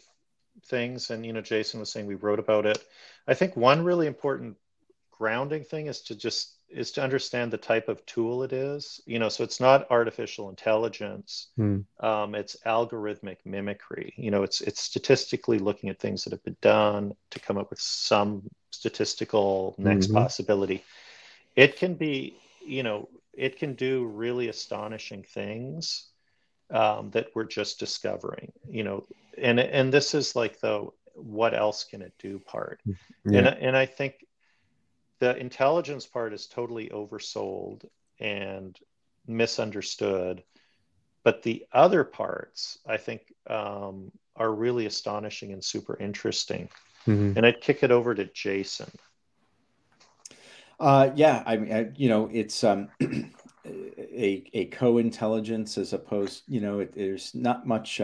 things, and Jason was saying we wrote about it. I think one really important grounding thing is to understand the type of tool it is. So it's not artificial intelligence. It's algorithmic mimicry. It's statistically looking at things that have been done to come up with some statistical next possibility. It can be, it can do really astonishing things that we're just discovering, and this is like the what else can it do part. And I think the intelligence part is totally oversold and misunderstood, but the other parts I think are really astonishing and super interesting. And I'd kick it over to Jason. Yeah, I mean, it's a co-intelligence as opposed, there's not much.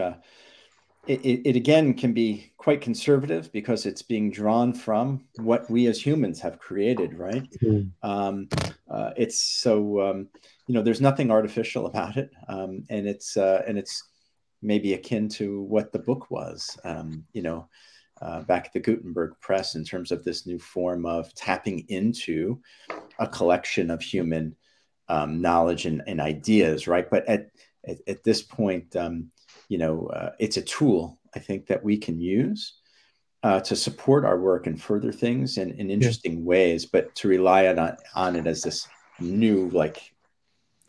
It again can be quite conservative because it's being drawn from what we as humans have created, right? It's so there's nothing artificial about it, and it's maybe akin to what the book was, back at the Gutenberg press, in terms of this new form of tapping into a collection of human knowledge and ideas, right? But at this point, it's a tool, I think, that we can use to support our work and further things in interesting ways, but to rely on it as this new, like,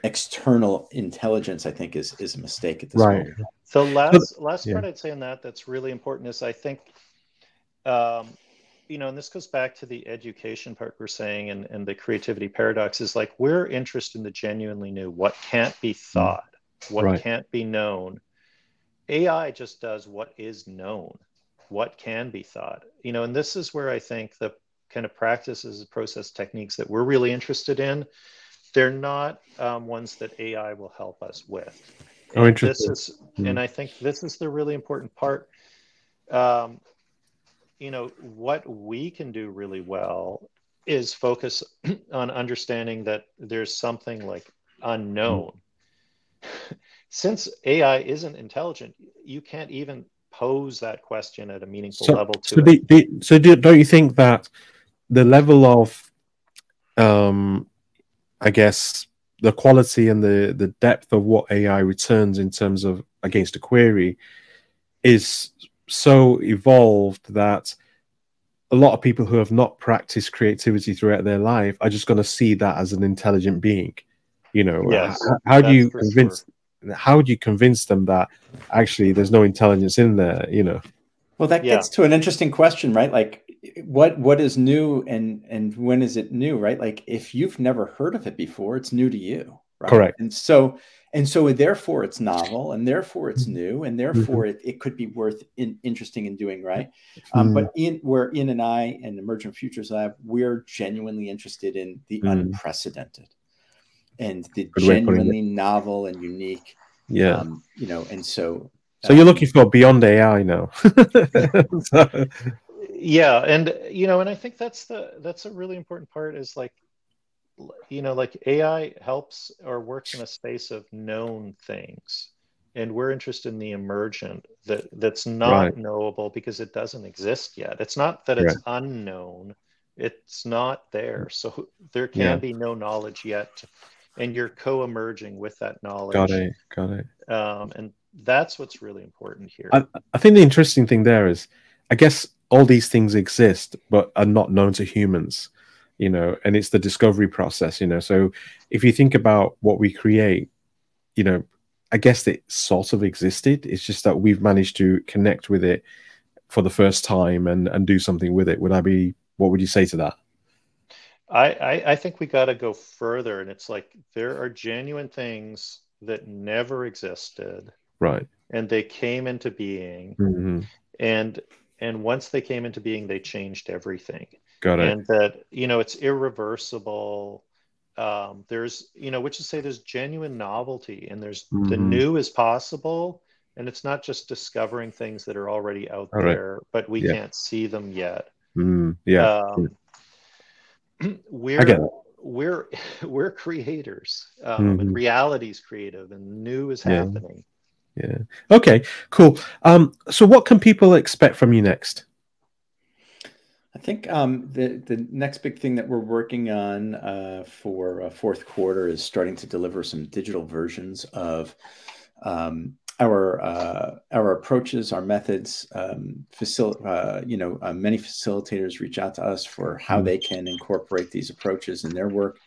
external intelligence, I think is a mistake at this moment. So last part I'd say on that's really important is, I think, and this goes back to the education part we're saying, and the creativity paradox is like, we're interested in the genuinely new, what can't be thought, what can't be known. AI just does what is known, what can be thought, and this is where I think the kind of practices, process, techniques that we're really interested in, they're not ones that AI will help us with. And interesting. And I think this is the really important part. What we can do really well is focus on understanding that there's something like unknown. Since AI isn't intelligent, you can't even pose that question at a meaningful level to it. So don't you think that the level of, I guess, the quality and the depth of what AI returns in terms of against a query is so evolved that a lot of people who have not practiced creativity throughout their life are just going to see that as an intelligent being? Yes, how do you convince? Sure. How would you convince them that actually there's no intelligence in there? Well, that gets to an interesting question, right? Like, what is new and when is it new, right? Like, if you've never heard of it before, it's new to you, right? Correct. And so therefore it's novel, and therefore it's new, and therefore it could be worth interesting in doing, right? But where Ian and I and Emergent Futures Lab, we're genuinely interested in the unprecedented and the genuinely novel and unique. And so you're looking for beyond AI now. Yeah, and and I think that's a really important part, is like, like AI helps or works in a space of known things, and we're interested in the emergent that's not knowable because it doesn't exist yet. It's not that it's unknown, it's not there, so there can be no knowledge yet, and you're co-emerging with that knowledge. Got it. And that's what's really important here. I think the interesting thing there is, I guess all these things exist but are not known to humans, and it's the discovery process, so if you think about what we create, I guess it sort of existed. It's just that we've managed to connect with it for the first time and do something with it. What would you say to that? I think we got to go further, and it's like, there are genuine things that never existed, right? And they came into being, and once they came into being, they changed everything. Got it. And that it's irreversible. There's which is say there's genuine novelty, and there's the new is possible, And it's not just discovering things that are already out All right. there, but we Yeah. can't see them yet. Yeah. We're creators, and reality's creative, and new is happening. Yeah. Okay, cool. So what can people expect from you next? I think the next big thing that we're working on for fourth quarter is starting to deliver some digital versions of our approaches, our methods. Many facilitators reach out to us for how they can incorporate these approaches in their work.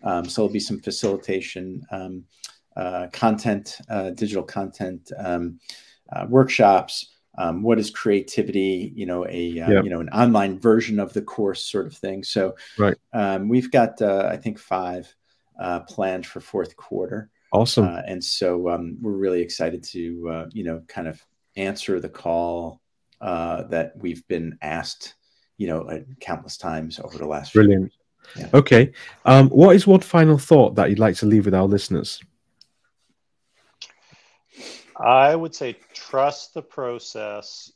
So there'll be some facilitation content, digital content, workshops. What is creativity? An online version of the course, sort of thing. So we've got I think 5 planned for fourth quarter. Awesome. And so we're really excited to kind of answer the call that we've been asked countless times over the last few years. Yeah. Okay. What is one final thought that you'd like to leave with our listeners? I would say trust the process,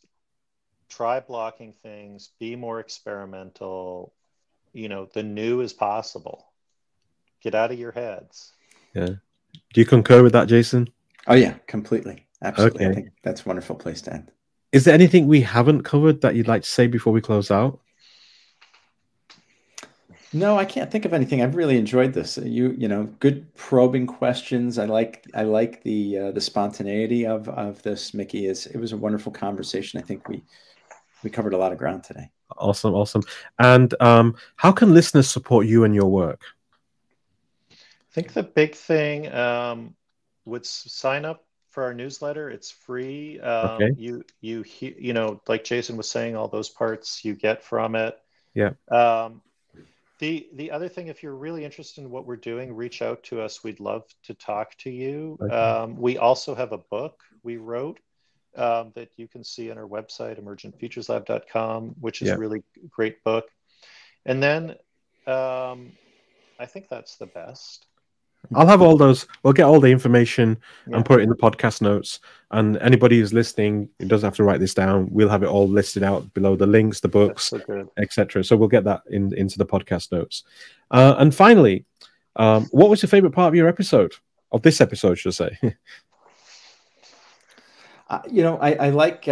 try blocking things, be more experimental. The new is possible. Get out of your heads. Yeah. Do you concur with that, Jason? Oh, yeah, completely. Absolutely. Okay. I think that's a wonderful place to end. Is there anything we haven't covered that you'd like to say before we close out? No, I can't think of anything. I've really enjoyed this. Good probing questions. I like the spontaneity of this, Mickey. It was a wonderful conversation. I think we covered a lot of ground today. Awesome. And how can listeners support you and your work? I think the big thing would sign up for our newsletter. It's free. Okay. Like Jason was saying, all those parts you get from it. Yeah. The other thing, if you're really interested in what we're doing, reach out to us. We'd love to talk to you. Okay. We also have a book we wrote that you can see on our website, emergentfutureslab.com, which is a really great book. And then I think that's the best. I'll have all those. We'll get all the information and put it in the podcast notes. And anybody who's listening, it doesn't have to write this down. We'll have it all listed out below, the links, the books, etc. So we'll get that into the podcast notes. And finally, what was your favorite part of your episode? Of this episode, should I say? I like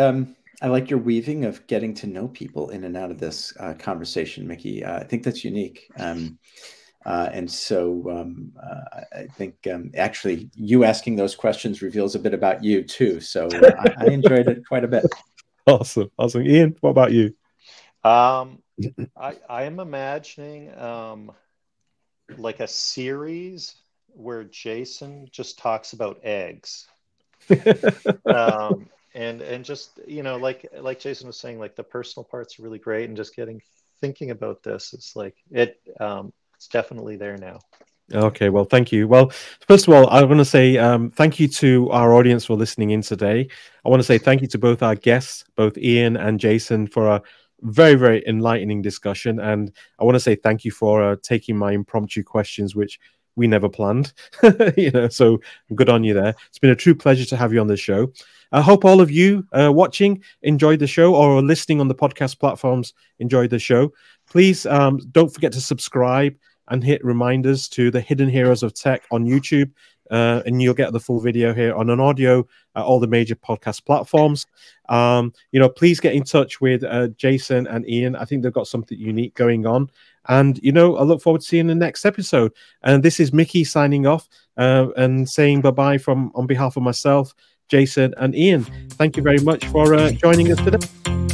your weaving of getting to know people in and out of this conversation, Mickey. I think that's unique. And so I think actually you asking those questions reveals a bit about you too. So I enjoyed it quite a bit. Awesome. Iain, what about you? I am imagining like a series where Jason just talks about eggs. And just, like Jason was saying, like the personal parts are really great, and just thinking about this, it's like it's definitely there now. Okay, well, thank you. Well, first of all, I want to say thank you to our audience for listening in today. I want to say thank you to both our guests, both Iain and Jason, for a very, very enlightening discussion. And I want to say thank you for taking my impromptu questions, which we never planned. So good on you there. It's been a true pleasure to have you on the show. I hope all of you watching enjoyed the show, or listening on the podcast platforms enjoyed the show. Please don't forget to subscribe and hit reminders to the Hidden Heroes of Tech on YouTube, and you'll get the full video here on an audio at all the major podcast platforms. Please get in touch with Jason and Iain. I think they've got something unique going on. And, I look forward to seeing the next episode. And this is Mickey signing off and saying bye-bye on behalf of myself, Jason, and Iain. Thank you very much for joining us today.